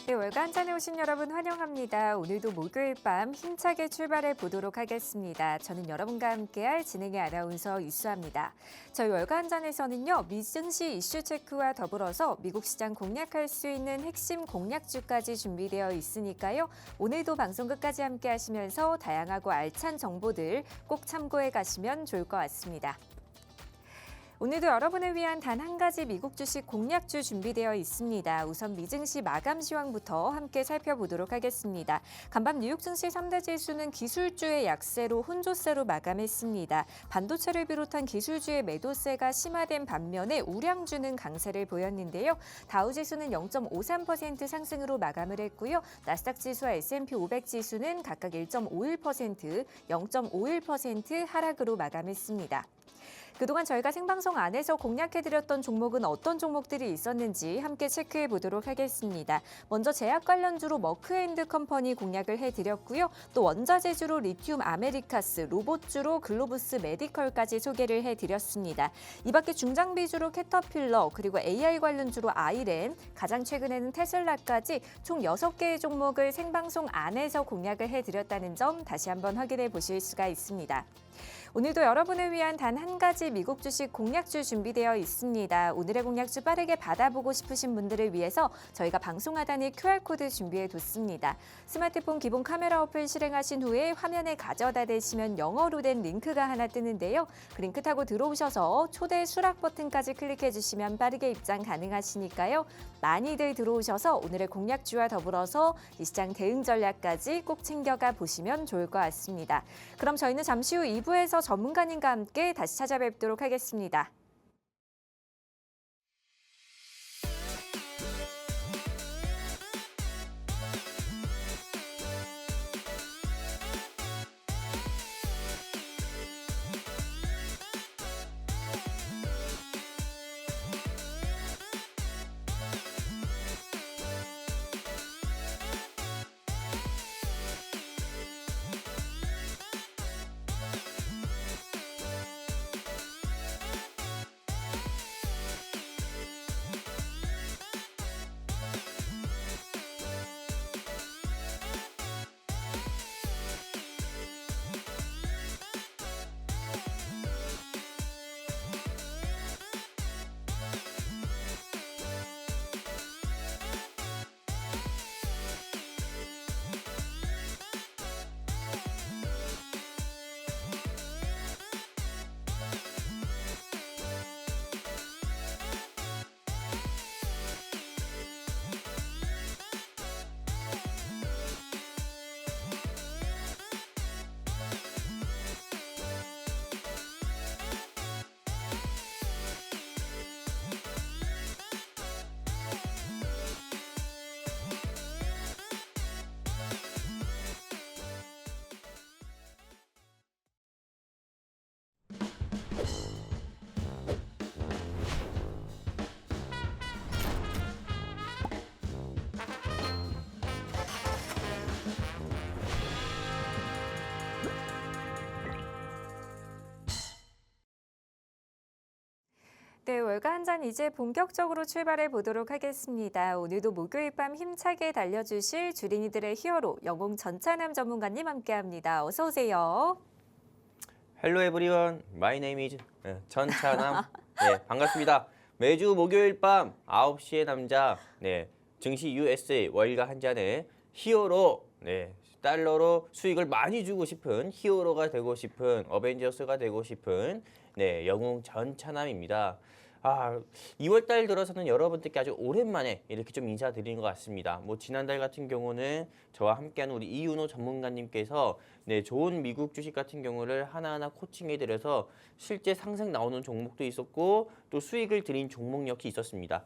네, 월간 한잔에 오신 여러분 환영합니다. 오늘도 목요일 밤 힘차게 출발해 보도록 하겠습니다. 저는 여러분과 함께할 진행의 아나운서 유수아입니다. 저희 월간 한잔에서는요, 미증시 이슈 체크와 더불어서 미국 시장 공략할 수 있는 핵심 공략주까지 준비되어 있으니까요. 오늘도 방송 끝까지 함께 하시면서 다양하고 알찬 정보들 꼭 참고해 가시면 좋을 것 같습니다. 오늘도 여러분을 위한 단 한 가지 미국 주식 공략주 준비되어 있습니다. 우선 미증시 마감 시황부터 함께 살펴보도록 하겠습니다. 간밤 뉴욕 증시 3대 지수는 기술주의 약세로 혼조세로 마감했습니다. 반도체를 비롯한 기술주의 매도세가 심화된 반면에 우량주는 강세를 보였는데요. 다우지수는 0.53% 상승으로 마감을 했고요. 나스닥 지수와 S&P 500 지수는 각각 1.51%, 0.51% 하락으로 마감했습니다. 그동안 저희가 생방송 안에서 공략해드렸던 종목은 어떤 종목들이 있었는지 함께 체크해 보도록 하겠습니다. 먼저 제약 관련주로 머크앤드컴퍼니 공략을 해드렸고요. 또 원자재주로 리튬 아메리카스, 로봇주로 글로부스 메디컬까지 소개를 해드렸습니다. 이 밖에 중장비주로 캐터필러, 그리고 AI 관련주로 아이렌, 가장 최근에는 테슬라까지 총 6개의 종목을 생방송 안에서 공략을 해드렸다는 점 다시 한번 확인해 보실 수가 있습니다. 오늘도 여러분을 위한 단 한 가지 미국 주식 공략주 준비되어 있습니다. 오늘의 공략주 빠르게 받아보고 싶으신 분들을 위해서 저희가 방송 하단에 QR코드 준비해뒀습니다. 스마트폰 기본 카메라 어플 실행하신 후에 화면에 가져다 대시면 영어로 된 링크가 하나 뜨는데요. 그 링크 타고 들어오셔서 초대 수락 버튼까지 클릭해주시면 빠르게 입장 가능하시니까요. 많이들 들어오셔서 오늘의 공략주와 더불어서 이 시장 대응 전략까지 꼭 챙겨가 보시면 좋을 것 같습니다. 그럼 저희는 잠시 후 2부에서 전문가님과 함께 다시 찾아뵙도록 하겠습니다. 네, 월가 한잔 이제 본격적으로 출발해 보도록 하겠습니다. 오늘도 목요일 밤 힘차게 달려주실 주린이들의 히어로 영웅 전찬남 전문가님 함께합니다. 어서 오세요. Hello everyone, my name is 전찬남. 네, 반갑습니다. 매주 목요일 밤 9시의 남자, 증시 USA 월가 한 잔의 히어로, 달러로 수익을 많이 주고 싶은 히어로가 되고 싶은 어벤져스가 되고 싶은 영웅 전찬남입니다. 2월달 들어서는 여러분들께 아주 오랜만에 이렇게 좀 인사드리는 것 같습니다. 지난달 같은 경우는 저와 함께하는 우리 이윤호 전문가님께서 좋은 미국 주식 같은 경우를 하나하나 코칭해드려서 실제 상승 나오는 종목도 있었고 또 수익을 드린 종목력이 있었습니다.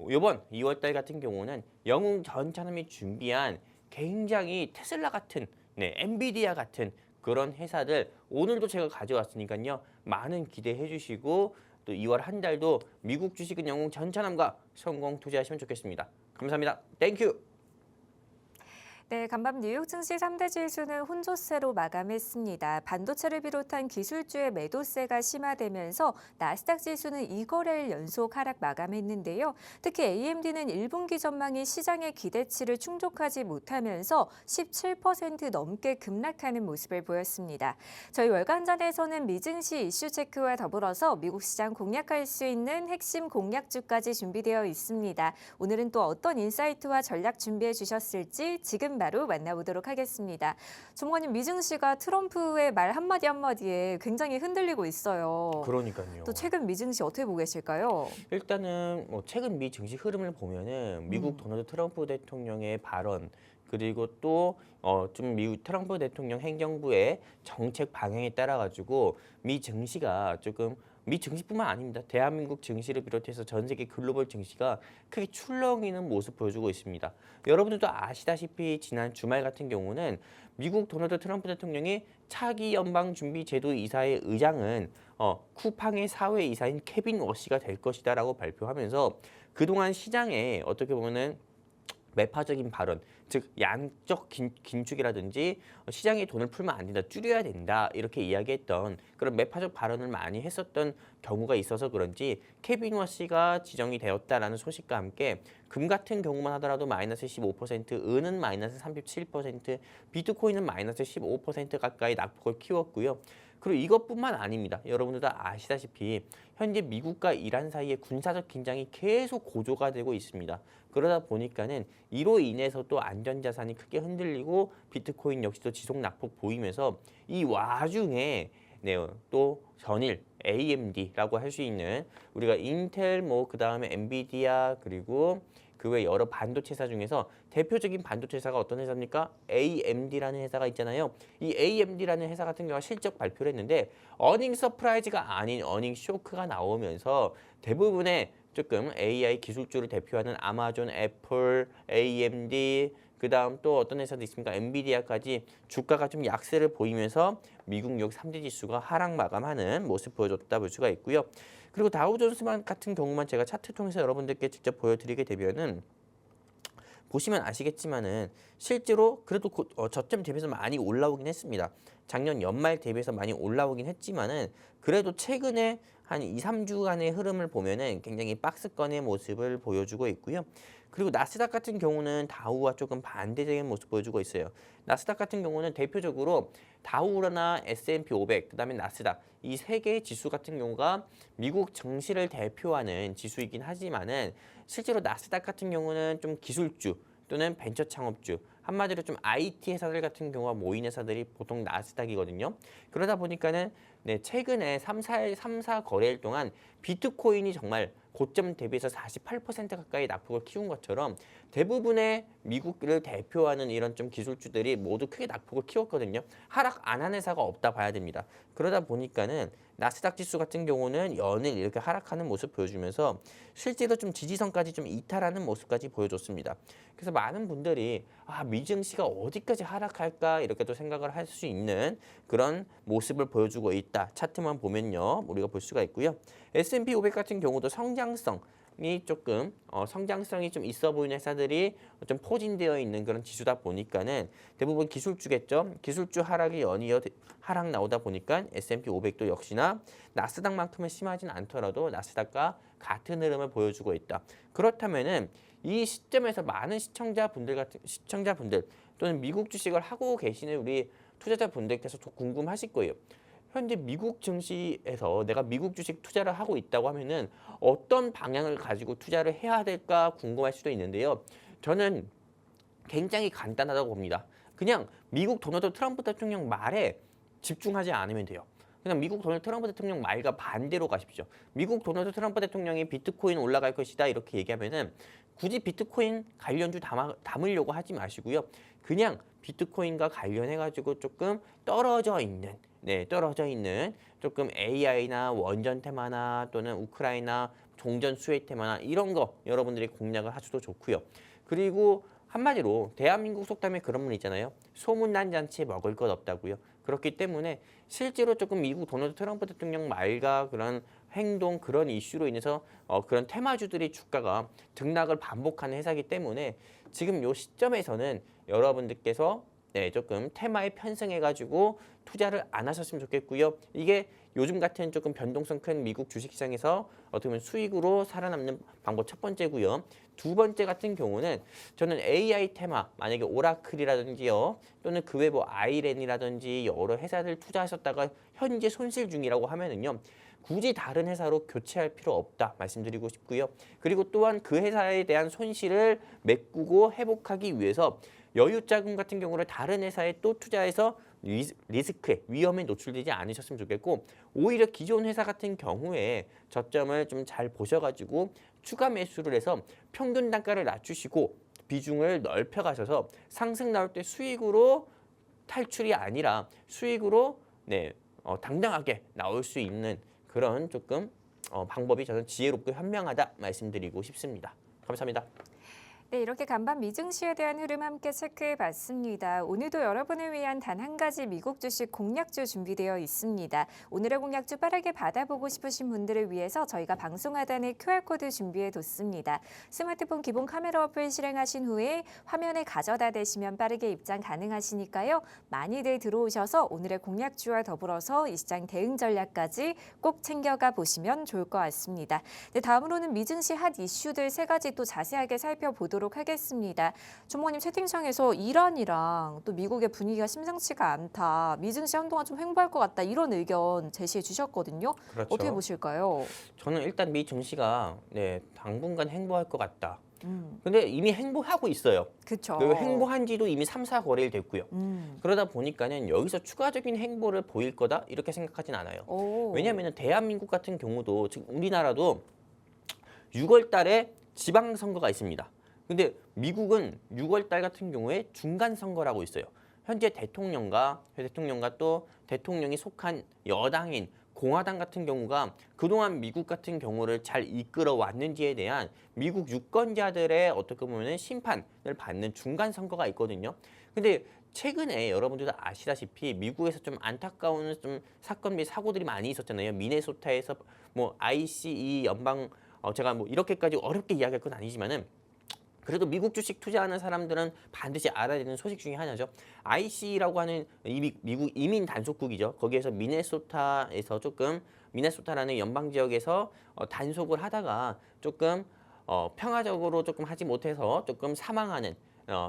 이번 2월달 같은 경우는 영웅 전찬남이 준비한 굉장히 테슬라 같은, 엔비디아 같은 그런 회사들 오늘도 제가 가져왔으니까요. 많은 기대해 주시고 또 2월 한 달도 미국 주식은 영웅 전찬남과 성공 투자하시면 좋겠습니다. 감사합니다. 땡큐. 네, 간밤 뉴욕 증시 3대 지수는 혼조세로 마감했습니다. 반도체를 비롯한 기술주의 매도세가 심화되면서 나스닥 지수는 2거래일 연속 하락 마감했는데요. 특히 AMD는 1분기 전망이 시장의 기대치를 충족하지 못하면서 17% 넘게 급락하는 모습을 보였습니다. 저희 월간전에서는 미증시 이슈 체크와 더불어서 미국 시장 공략할 수 있는 핵심 공략주까지 준비되어 있습니다. 오늘은 또 어떤 인사이트와 전략 준비해 주셨을지 지금 바로 만나보도록 하겠습니다. 조목원님, 미증시가 트럼프의 말 한마디 한마디에 굉장히 흔들리고 있어요. 그러니까요. 또 최근 미증시 어떻게 보고 계실까요? 일단은 뭐 최근 미 증시 흐름을 보면은 미국 도널드 트럼프 대통령의 발언 그리고 또 좀 미국 트럼프 대통령 행정부의 정책 방향에 따라 가지고 미 증시가 조금 미 증시뿐만 아닙니다. 대한민국 증시를 비롯해서 전 세계 글로벌 증시가 크게 출렁이는 모습 보여주고 있습니다. 여러분들도 아시다시피 지난 주말 같은 경우는 미국 도널드 트럼프 대통령이 차기 연방준비제도 이사의 의장은 쿠팡의 사회이사인 케빈 워시가 될 것이다라고 발표하면서 그동안 시장에 어떻게 보면은 매파적인 발언, 즉 양적 긴축이라든지 시장에 돈을 풀면 안 된다, 줄여야 된다 이렇게 이야기했던 그런 매파적 발언을 많이 했었던 경우가 있어서 그런지 케빈 워시가 지정이 되었다라는 소식과 함께 금 같은 경우만 하더라도 마이너스 15%, 은은 마이너스 37%, 비트코인은 마이너스 15% 가까이 낙폭을 키웠고요. 그리고 이것뿐만 아닙니다. 여러분들 다 아시다시피 현재 미국과 이란 사이의 군사적 긴장이 계속 고조가 되고 있습니다. 그러다 보니까는 이로 인해서 또 안전자산이 크게 흔들리고 비트코인 역시도 지속 낙폭 보이면서 이 와중에 또 전일 AMD라고 할 수 있는 우리가 인텔 그다음에 엔비디아 그리고 그 외 여러 반도체사 중에서 대표적인 반도체사가 어떤 회사입니까? AMD라는 회사가 있잖아요. 이 AMD라는 회사 같은 경우가 실적 발표를 했는데 어닝 서프라이즈가 아닌 어닝 쇼크가 나오면서 대부분의 조금 AI 기술주를 대표하는 아마존, 애플, AMD 그다음 또 어떤 회사도 있습니까? 엔비디아까지 주가가 좀 약세를 보이면서 미국 뉴욕 3대 지수가 하락 마감하는 모습 보여줬다 볼 수가 있고요. 그리고 다우존스만 같은 경우만 제가 차트 통해서 여러분들께 직접 보여드리게 되면은 보시면 아시겠지만은 실제로 그래도 저점 대비해서 많이 올라오긴 했습니다. 작년 연말 대비해서 많이 올라오긴 했지만은 그래도 최근에 한 2, 3주간의 흐름을 보면은 굉장히 박스권의 모습을 보여주고 있고요. 그리고 나스닥 같은 경우는 다우와 조금 반대적인 모습 보여주고 있어요. 나스닥 같은 경우는 대표적으로 다우나 S&P 500, 그다음에 나스닥 이 세 개의 지수 같은 경우가 미국 증시를 대표하는 지수이긴 하지만은 실제로 나스닥 같은 경우는 좀 기술주 또는 벤처 창업주 한마디로 좀 IT 회사들 같은 경우가 모인 회사들이 보통 나스닥이거든요. 그러다 보니까는 최근에 3, 4 거래일 동안 비트코인이 정말 고점 대비해서 48% 가까이 낙폭을 키운 것처럼 대부분의 미국을 대표하는 이런 좀 기술주들이 모두 크게 낙폭을 키웠거든요. 하락 안 한 회사가 없다 봐야 됩니다. 그러다 보니까는 나스닥 지수 같은 경우는 연일 이렇게 하락하는 모습 보여주면서 실제로 좀 지지선까지 좀 이탈하는 모습까지 보여줬습니다. 그래서 많은 분들이 미증시가 어디까지 하락할까 이렇게 또 생각을 할 수 있는 그런 모습을 보여주고 있다. 차트만 보면요. 우리가 볼 수가 있고요. S&P 500 같은 경우도 성장성이 조금 성장성이 좀 있어 보이는 회사들이 좀 포진되어 있는 그런 지수다 보니까는 대부분 기술주겠죠. 기술주 하락이 연이어 하락 나오다 보니까 S&P 500도 역시나 나스닥만큼은 심하진 않더라도 나스닥과 같은 흐름을 보여주고 있다. 그렇다면은 이 시점에서 많은 시청자분들 또는 미국 주식을 하고 계시는 우리 투자자분들께서 좀 궁금하실 거예요. 현재 미국 증시에서 내가 미국 주식 투자를 하고 있다고 하면은 어떤 방향을 가지고 투자를 해야 될까 궁금할 수도 있는데요. 저는 굉장히 간단하다고 봅니다. 그냥 미국 도널드 트럼프 대통령 말에 집중하지 않으면 돼요. 그냥 미국 도널드 트럼프 대통령 말과 반대로 가십시오. 미국 도널드 트럼프 대통령이 비트코인 올라갈 것이다 이렇게 얘기하면은 굳이 비트코인 관련주 담으려고 하지 마시고요. 그냥 비트코인과 관련해가지고 조금 떨어져 있는 조금 AI나 원전 테마나 또는 우크라이나 종전 수혜 테마나 이런 거 여러분들이 공략을 하셔도 좋고요. 그리고 한마디로 대한민국 속담에 그런 분 있잖아요. 소문난 잔치에 먹을 것 없다고요. 그렇기 때문에 실제로 조금 미국 도널드 트럼프 대통령 말과 그런 행동 그런 이슈로 인해서 그런 테마주들이 주가가 등락을 반복하는 회사이기 때문에 지금 요 시점에서는 여러분들께서 조금 테마에 편승해가지고 투자를 안 하셨으면 좋겠고요. 이게 요즘 같은 조금 변동성 큰 미국 주식시장에서 어떻게 보면 수익으로 살아남는 방법 첫 번째고요. 두 번째 같은 경우는 저는 AI 테마, 만약에 오라클이라든지요, 또는 그 외 뭐 아이렌이라든지 여러 회사들 투자하셨다가 현재 손실 중이라고 하면은요. 굳이 다른 회사로 교체할 필요 없다 말씀드리고 싶고요. 그리고 또한 그 회사에 대한 손실을 메꾸고 회복하기 위해서 여유 자금 같은 경우를 다른 회사에 또 투자해서 리스크에 위험에 노출되지 않으셨으면 좋겠고 오히려 기존 회사 같은 경우에 저점을 좀 잘 보셔가지고 추가 매수를 해서 평균 단가를 낮추시고 비중을 넓혀가셔서 상승 나올 때 수익으로 탈출이 아니라 수익으로 당당하게 나올 수 있는 그런 조금 방법이 저는 지혜롭고 현명하다 말씀드리고 싶습니다. 감사합니다. 네, 이렇게 간밤 미증시에 대한 흐름 함께 체크해 봤습니다. 오늘도 여러분을 위한 단 한 가지 미국 주식 공략주 준비되어 있습니다. 오늘의 공략주 빠르게 받아보고 싶으신 분들을 위해서 저희가 방송 하단에 QR코드 준비해 뒀습니다. 스마트폰 기본 카메라 어플 실행하신 후에 화면에 가져다 대시면 빠르게 입장 가능하시니까요. 많이들 들어오셔서 오늘의 공략주와 더불어서 이 시장 대응 전략까지 꼭 챙겨가 보시면 좋을 것 같습니다. 네, 다음으로는 미증시 핫 이슈들 세 가지 또 자세하게 살펴보도록 하겠습니다. 주모님 채팅창에서 이란이랑 또 미국의 분위기가 심상치가 않다. 미증시 한동안 좀 횡보할 것 같다. 이런 의견 제시해 주셨거든요. 그렇죠. 어떻게 보실까요? 저는 일단 미 증시가 당분간 횡보할 것 같다. 근데 이미 횡보하고 있어요. 그렇죠. 그리고 횡보한 지도 이미 3, 4거래일 됐고요. 그러다 보니까는 여기서 추가적인 횡보를 보일 거다 이렇게 생각하진 않아요. 왜냐하면 대한민국 같은 경우도 지금 우리나라도 6월 달에 지방선거가 있습니다. 근데 미국은 6월 달 같은 경우에 중간 선거라고 있어요. 현재 대통령과 또 대통령이 속한 여당인 공화당 같은 경우가 그동안 미국 같은 경우를 잘 이끌어 왔는지에 대한 미국 유권자들의 어떻게 보면 심판을 받는 중간 선거가 있거든요. 근데 최근에 여러분들도 아시다시피 미국에서 좀 안타까운 좀 사건 및 사고들이 많이 있었잖아요. 미네소타에서 뭐 ICE 연방 제가 뭐 이렇게까지 어렵게 이야기할 건 아니지만은 그래도 미국 주식 투자하는 사람들은 반드시 알아야 되는 소식 중에 하나죠. IC라고 하는 미국 이민 단속국이죠. 거기에서 미네소타라는 연방 지역에서 단속을 하다가 조금 평화적으로 조금 하지 못해서 조금 사망하는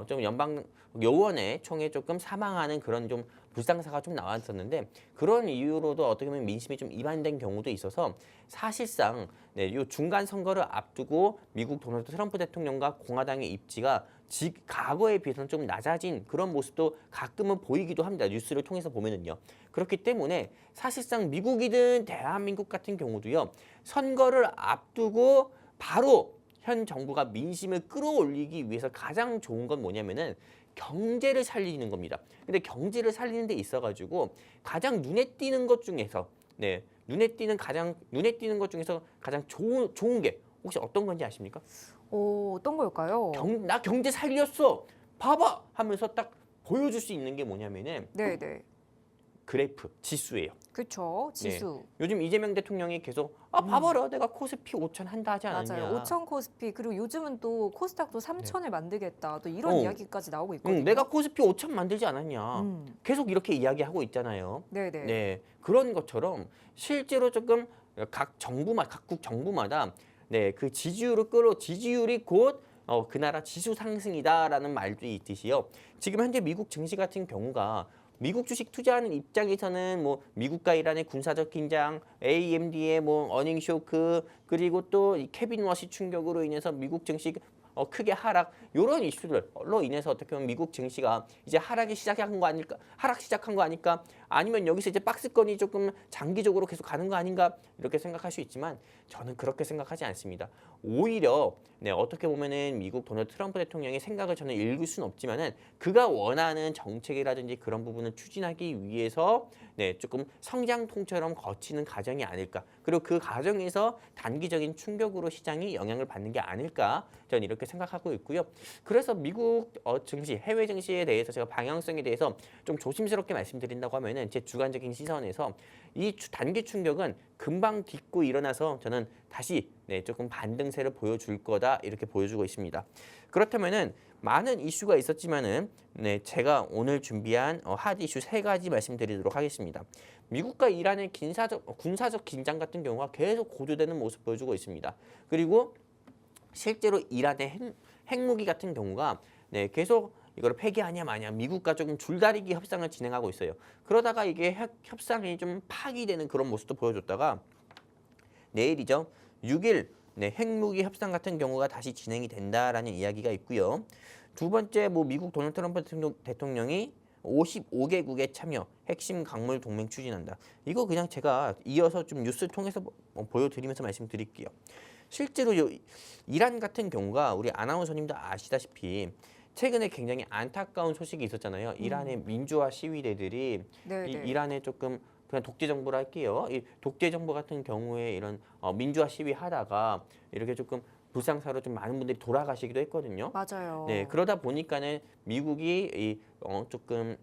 좀 연방 요원의 총에 조금 사망하는 그런 좀 불상사가 좀 나왔었는데 그런 이유로도 어떻게 보면 민심이 좀 이반된 경우도 있어서 사실상 이 중간 선거를 앞두고 미국 도널드 트럼프 대통령과 공화당의 입지가 과거에 비해서는 좀 낮아진 그런 모습도 가끔은 보이기도 합니다. 뉴스를 통해서 보면은요. 그렇기 때문에 사실상 미국이든 대한민국 같은 경우도요. 선거를 앞두고 바로 현 정부가 민심을 끌어올리기 위해서 가장 좋은 건 뭐냐면은 경제를 살리는 겁니다. 근데 경제를 살리는 데 있어가지고 가장 눈에 띄는 것 중에서 눈에 띄는 것 중에서 가장 좋은 게 혹시 어떤 건지 아십니까? 어떤 걸까요? 나 경제 살렸어. 봐봐 하면서 딱 보여줄 수 있는 게 뭐냐면은 네네. 그래프 지수예요. 그렇죠. 지수. 요즘 이재명 대통령이 계속 봐봐라 내가 코스피 5천 한다 하지 않았냐. 맞아요. 5천 코스피 그리고 요즘은 또 코스닥도 3천을 만들겠다. 또 이런 이야기까지 나오고 있거든요. 내가 코스피 5천 만들지 않았냐. 계속 이렇게 이야기하고 있잖아요. 네네. 그런 것처럼 실제로 조금 각국 정부마다 그 지지율이 곧 그 나라 지수 상승이다라는 말도 있듯이요. 지금 현재 미국 증시 같은 경우가 미국 주식 투자하는 입장에서는 뭐 미국과 이란의 군사적 긴장, AMD의 뭐 어닝 쇼크, 그리고 또 이 케빈 워시 충격으로 인해서 미국 증시 크게 하락 이런 이슈들로 인해서 어떻게 보면 미국 증시가 이제 하락 시작한 거 아닐까? 아니면 여기서 이제 박스권이 조금 장기적으로 계속 가는 거 아닌가 이렇게 생각할 수 있지만 저는 그렇게 생각하지 않습니다. 오히려 네, 어떻게 보면은 미국 도널드 트럼프 대통령의 생각을 저는 읽을 수는 없지만은 그가 원하는 정책이라든지 그런 부분을 추진하기 위해서 네, 조금 성장통처럼 거치는 과정이 아닐까. 그리고 그 과정에서 단기적인 충격으로 시장이 영향을 받는 게 아닐까. 저는 이렇게 생각하고 있고요. 그래서 미국 증시, 해외 증시에 대해서 제가 방향성에 대해서 좀 조심스럽게 말씀드린다고 하면은 제 주관적인 시선에서 이 단기 충격은 금방 딛고 일어나서 저는 다시 네, 조금 반등세를 보여줄 거다 이렇게 보여주고 있습니다. 그렇다면은 많은 이슈가 있었지만은 네, 제가 오늘 준비한 핫 이슈 3가지 말씀드리도록 하겠습니다. 미국과 이란의 군사적 긴장 같은 경우가 계속 고조되는 모습 보여주고 있습니다. 그리고 실제로 이란의 핵무기 같은 경우가 네, 계속 이걸 폐기하냐 마냐 미국과 조금 줄다리기 협상을 진행하고 있어요. 그러다가 이게 협상이 좀 파기되는 그런 모습도 보여줬다가 내일이죠. 6일 네, 핵무기 협상 같은 경우가 다시 진행이 된다라는 이야기가 있고요. 두 번째 미국 도널드 트럼프 대통령이 55개국에 참여 핵심 강물 동맹 추진한다. 이거 그냥 제가 이어서 좀 뉴스 통해서 보여드리면서 말씀드릴게요. 실제로 이란 같은 경우가 우리 아나운서님도 아시다시피 최근에 굉장히 안타까운 소식이 있었잖아요. 이란의 민주화 시위대들이 이란에 조금 그냥 독재 정부라 할게요. 이 독재 정부 같은 경우에 이런 민주화 시위 하다가 이렇게 조금 불상사로 좀 많은 분들이 돌아가시기도 했거든요. 맞아요. 네, 그러다 보니까는 미국이 조금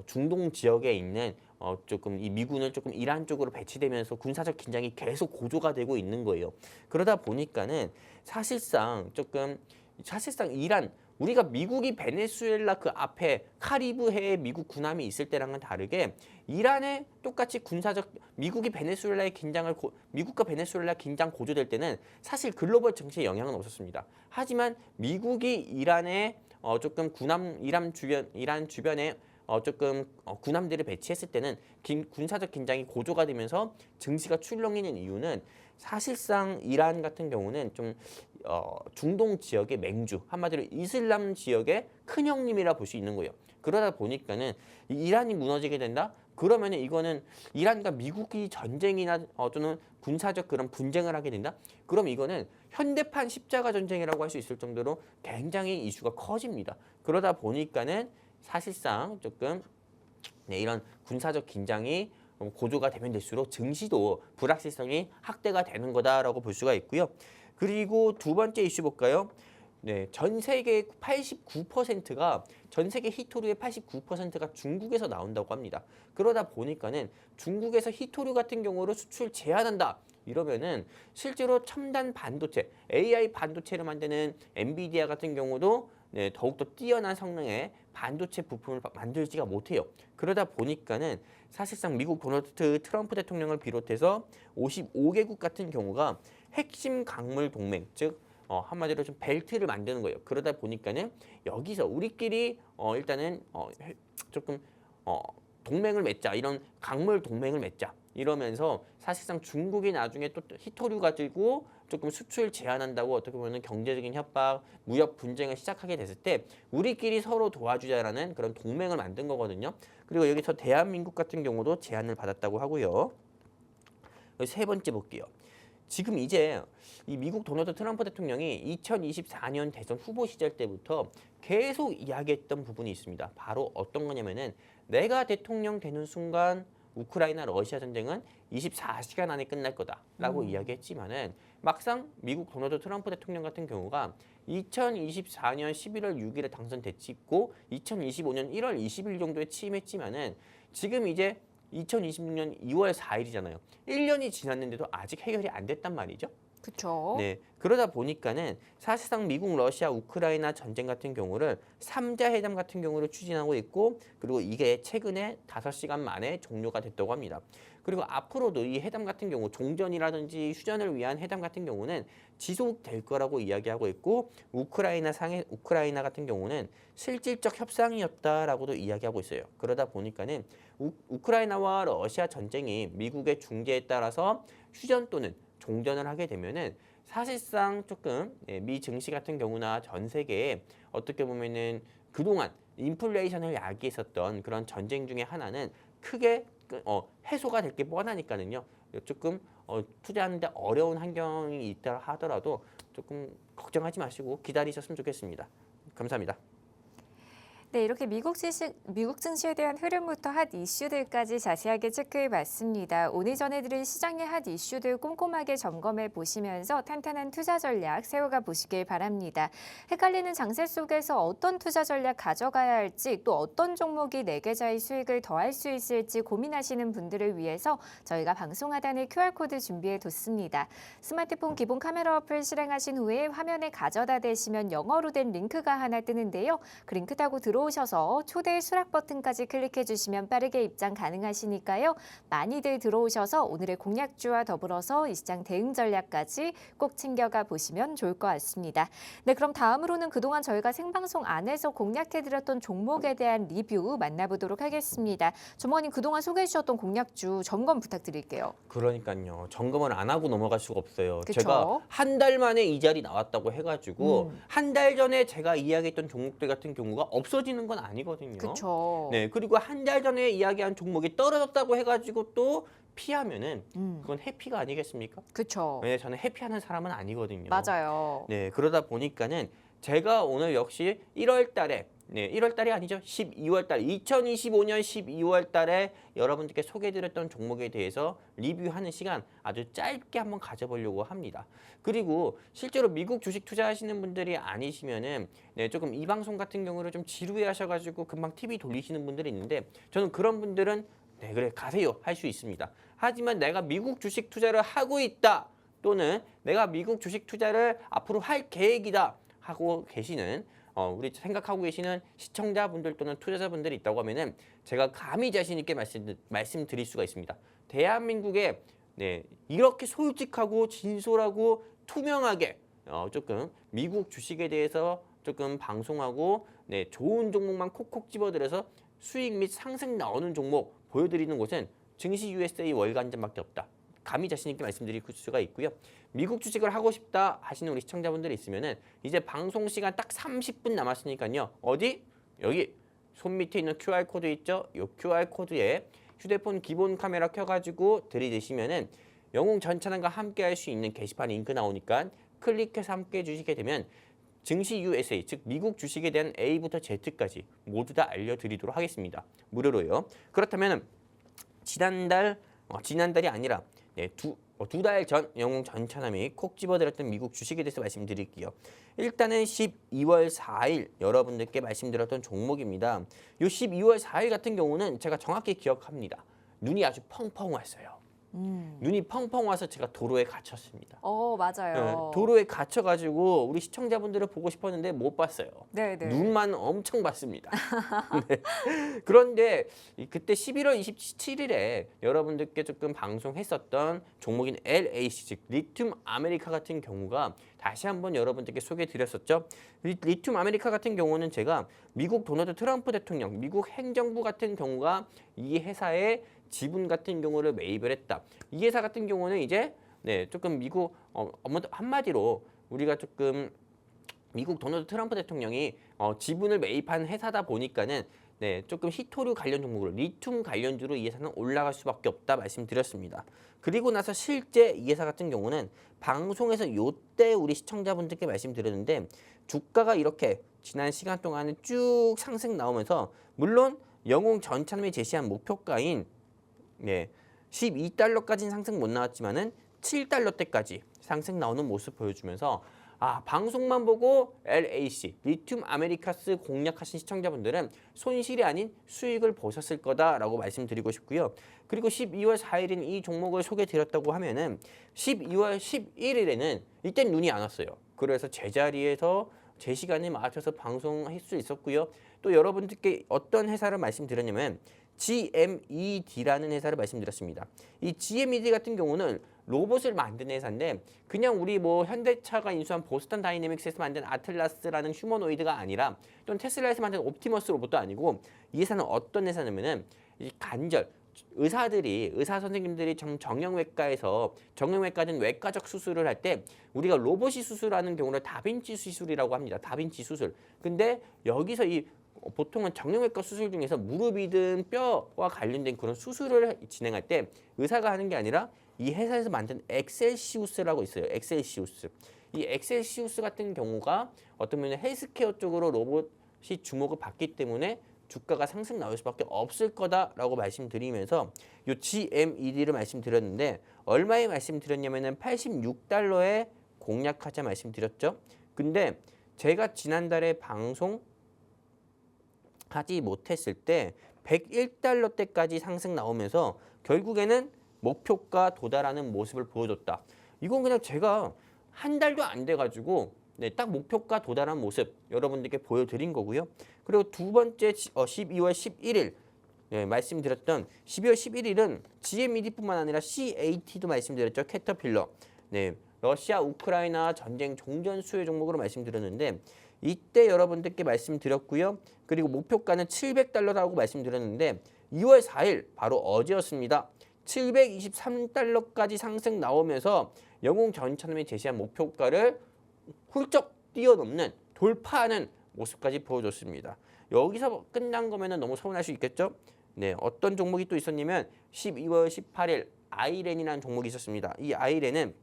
중동 지역에 있는 조금 이 미군을 조금 이란 쪽으로 배치되면서 군사적 긴장이 계속 고조가 되고 있는 거예요. 그러다 보니까는 사실상 이란 우리가 미국이 베네수엘라 그 앞에 카리브해에 미국 군함이 있을 때랑은 다르게 이란에 똑같이 미국이 베네수엘라의 미국과 베네수엘라 긴장 고조될 때는 사실 글로벌 정치에 영향은 없었습니다. 하지만 미국이 이란에 조금 이란 주변에 조금 군함들을 배치했을 때는 군사적 긴장이 고조가 되면서 증시가 출렁이는 이유는 사실상 이란 같은 경우는 좀 중동 지역의 맹주, 한마디로 이슬람 지역의 큰 형님이라 볼 수 있는 거예요. 그러다 보니까는 이란이 무너지게 된다? 그러면은 이거는 이란과 미국이 전쟁이나 또는 군사적 그런 분쟁을 하게 된다? 그럼 이거는 현대판 십자가 전쟁이라고 할 수 있을 정도로 굉장히 이슈가 커집니다. 그러다 보니까는 사실상 조금 네, 이런 군사적 긴장이 고조가 되면 될수록 증시도 불확실성이 확대가 되는 거다라고 볼 수가 있고요. 그리고 두 번째 이슈 볼까요? 네, 전 세계 89%가 전 세계 히토류의 89%가 중국에서 나온다고 합니다. 그러다 보니까는 중국에서 히토류 같은 경우로 수출 제한한다. 이러면은 실제로 첨단 반도체, AI 반도체를 만드는 엔비디아 같은 경우도 네, 더욱더 뛰어난 성능의 반도체 부품을 만들지가 못해요. 그러다 보니까는 사실상 미국 도널드 트럼프 대통령을 비롯해서 55개국 같은 경우가 핵심 강물 동맹, 즉 한마디로 좀 벨트를 만드는 거예요. 그러다 보니까는 여기서 우리끼리 일단은 조금 동맹을 맺자, 이런 강물 동맹을 맺자 이러면서 사실상 중국이 나중에 또 히토류 가지고 조금 수출 제한한다고 어떻게 보면 경제적인 협박, 무역 분쟁을 시작하게 됐을 때 우리끼리 서로 도와주자라는 그런 동맹을 만든 거거든요. 그리고 여기서 대한민국 같은 경우도 제안을 받았다고 하고요. 세 번째 볼게요. 지금 이제 이 미국 도널드 트럼프 대통령이 2024년 대선 후보 시절 때부터 계속 이야기했던 부분이 있습니다. 바로 어떤 거냐면은 내가 대통령 되는 순간 우크라이나 러시아 전쟁은 24시간 안에 끝날 거다라고 이야기했지만은 막상 미국 도널드 트럼프 대통령 같은 경우가 2024년 11월 6일에 당선됐고 2025년 1월 20일 정도에 취임했지만은 지금 이제 2026년 2월 4일이잖아요. 1년이 지났는데도 아직 해결이 안 됐단 말이죠. 그렇죠. 네, 그러다 보니까는 사실상 미국, 러시아, 우크라이나 전쟁 같은 경우를 3자 회담 같은 경우를 추진하고 있고 그리고 이게 최근에 5시간 만에 종료가 됐다고 합니다. 그리고 앞으로도 이 회담 같은 경우 종전이라든지 휴전을 위한 회담 같은 경우는 지속될 거라고 이야기하고 있고 우크라이나 같은 경우는 실질적 협상이었다라고도 이야기하고 있어요. 그러다 보니까는 우크라이나와 러시아 전쟁이 미국의 중재에 따라서 휴전 또는 종전을 하게 되면은 사실상 조금 미 증시 같은 경우나 전 세계에 어떻게 보면은 그동안 인플레이션을 야기했었던 그런 전쟁 중에 하나는 크게 해소가 될 게 뻔하니까는요. 조금 투자하는데 어려운 환경이 있다 하더라도 조금 걱정하지 마시고 기다리셨으면 좋겠습니다. 감사합니다. 네, 이렇게 미국 증시에 대한 흐름부터 핫 이슈들까지 자세하게 체크해봤습니다. 오늘 전해드린 시장의 핫 이슈들 꼼꼼하게 점검해 보시면서 탄탄한 투자 전략 세워가 보시길 바랍니다. 헷갈리는 장세 속에서 어떤 투자 전략 가져가야 할지 또 어떤 종목이 내 계좌의 수익을 더할 수 있을지 고민하시는 분들을 위해서 저희가 방송 하단에 QR코드 준비해뒀습니다. 스마트폰 기본 카메라 어플 실행하신 후에 화면에 가져다 대시면 영어로 된 링크가 하나 뜨는데요. 그 링크 타고 들어오셔서 초대 수락 버튼까지 클릭해 주시면 빠르게 입장 가능하시니까요. 많이들 들어오셔서 오늘의 공략주와 더불어서 이 시장 대응 전략까지 꼭 챙겨가 보시면 좋을 것 같습니다. 네, 그럼 다음으로는 그동안 저희가 생방송 안에서 공략해드렸던 종목에 대한 리뷰 만나보도록 하겠습니다. 주머님 그동안 소개해 주셨던 공략주 점검 부탁드릴게요. 그러니까요. 점검을 안 하고 넘어갈 수가 없어요. 그쵸? 제가 한 달 만에 이 자리 나왔다고 해가지고 한 달 전에 제가 이야기했던 종목들 같은 경우가 없어지는 건 아니거든요. 그렇죠. 네, 그리고 한 달 전에 이야기한 종목이 떨어졌다고 해가지고 또 피하면은 그건 해피가 아니겠습니까? 그렇죠. 네, 저는 해피하는 사람은 아니거든요. 맞아요. 네, 그러다 보니까는 제가 오늘 역시 1월 달에 1월 달이 아니죠. 12월 달, 2025년 12월 달에 여러분들께 소개해드렸던 종목에 대해서 리뷰하는 시간 아주 짧게 한번 가져보려고 합니다. 그리고 실제로 미국 주식 투자하시는 분들이 아니시면은 조금 이 방송 같은 경우를 좀 지루해하셔가지고 금방 TV 돌리시는 분들이 있는데 저는 그런 분들은 그래 가세요 할 수 있습니다. 하지만 내가 미국 주식 투자를 하고 있다 또는 내가 미국 주식 투자를 앞으로 할 계획이다 하고 계시는 우리 생각하고 계시는 시청자분들 또는 투자자분들이 있다고 하면은 제가 감히 자신 있게 말씀드릴 수가 있습니다. 대한민국에 이렇게 솔직하고 진솔하고 투명하게 조금 미국 주식에 대해서 조금 방송하고 좋은 종목만 콕콕 집어들여서 수익 및 상승 나오는 종목 보여드리는 곳은 증시 USA 월간점밖에 없다. 감히 자신 있게 말씀드릴 수가 있고요. 미국 주식을 하고 싶다 하시는 우리 시청자분들이 있으면은 이제 방송 시간 딱 30분 남았으니까요. 어디? 여기 손 밑에 있는 QR코드 있죠? 이 QR코드에 휴대폰 기본 카메라 켜가지고 들이대시면은 영웅 전차남과 함께 할 수 있는 게시판 링크 나오니까 클릭해서 함께 해주시게 되면 증시 USA, 즉 미국 주식에 대한 A부터 Z까지 모두 다 알려드리도록 하겠습니다. 무료로요. 그렇다면 지난달이 아니라 두 달 전 영웅 전차남이 콕 집어드렸던 미국 주식에 대해서 말씀드릴게요. 일단은 12월 4일 여러분들께 말씀드렸던 종목입니다. 이 12월 4일 같은 경우는 제가 정확히 기억합니다. 눈이 아주 펑펑 왔어요. 눈이 펑펑 와서 제가 도로에 갇혔습니다. 맞아요. 도로에 갇혀가지고 우리 시청자분들을 보고 싶었는데 못 봤어요. 네네. 눈만 엄청 봤습니다. 네. 그런데 그때 11월 27일에 여러분들께 조금 방송했었던 종목인 LAC, 즉 리튬 아메리카 같은 경우가 다시 한번 여러분들께 소개해드렸었죠. 리튬 아메리카 같은 경우는 제가 미국 도널드 트럼프 대통령, 미국 행정부 같은 경우가 이 회사의 지분 같은 경우를 매입을 했다. 이 회사 같은 경우는 이제 조금 미국 한마디로 우리가 조금 미국 도널드 트럼프 대통령이 지분을 매입한 회사다 보니까는 조금 히토류 관련 종목으로 리튬 관련주로 이 회사는 올라갈 수밖에 없다 말씀드렸습니다. 그리고 나서 실제 이 회사 같은 경우는 방송에서 요때 우리 시청자분들께 말씀드렸는데 주가가 이렇게 지난 시간 동안에 쭉 상승 나오면서 물론 영웅 전차남이 제시한 목표가인 12달러까지는 상승 못 나왔지만은 7달러대까지 상승 나오는 모습 보여주면서 방송만 보고 LAC, 리튬 아메리카스 공략하신 시청자분들은 손실이 아닌 수익을 보셨을 거다라고 말씀드리고 싶고요. 그리고 12월 4일인 이 종목을 소개드렸다고 하면은 12월 11일에는 이땐 눈이 안 왔어요. 그래서 제자리에서 제 시간에 맞춰서 방송할 수 있었고요. 또 여러분들께 어떤 회사를 말씀드렸냐면 GMED라는 회사를 말씀드렸습니다. 이 GMED 같은 경우는 로봇을 만드는 회사인데 그냥 우리 현대차가 인수한 보스턴 다이내믹스에서 만든 아틀라스라는 휴머노이드가 아니라 또는 테슬라에서 만든 옵티머스 로봇도 아니고 이 회사는 어떤 회사냐면은 이 관절 의사 선생님들이 정형외과에서 정형외과든 외과적 수술을 할 때 우리가 로봇이 수술하는 경우를 다빈치 수술이라고 합니다. 다빈치 수술. 근데 여기서 보통은 정형외과 수술 중에서 무릎이든 뼈와 관련된 그런 수술을 진행할 때 의사가 하는 게 아니라 이 회사에서 만든 엑셀시우스라고 있어요. 엑셀시우스. 이 엑셀시우스 같은 경우가 어떤 면에 헬스케어 쪽으로 로봇이 주목을 받기 때문에 주가가 상승 나올 수밖에 없을 거다라고 말씀드리면서 요 GMED를 말씀드렸는데 얼마에 말씀드렸냐면은 86달러에 공략하자 말씀드렸죠. 근데 제가 지난달에 방송하지 못했을 때 101달러대까지 상승 나오면서 결국에는 목표가 도달하는 모습을 보여줬다. 이건 그냥 제가 한 달도 안 돼가지고 딱 목표가 도달한 모습 여러분들께 보여드린 거고요. 그리고 두 번째 12월 11일 말씀드렸던 12월 11일은 GMED뿐만 아니라 CAT도 말씀드렸죠. 캐터필러. 러시아 우크라이나 전쟁 종전 수혜 종목으로 말씀드렸는데 이때 여러분들께 말씀드렸고요. 그리고 목표가는 700달러라고 말씀드렸는데 2월 4일 바로 어제였습니다. 723달러까지 상승 나오면서 영웅전차남이 제시한 목표가를 훌쩍 뛰어넘는 돌파하는 모습까지 보여줬습니다. 여기서 끝난 거면 너무 서운할 수 있겠죠? 어떤 종목이 또 있었냐면 12월 18일 아이렌이라는 종목이 있었습니다. 이 아이렌은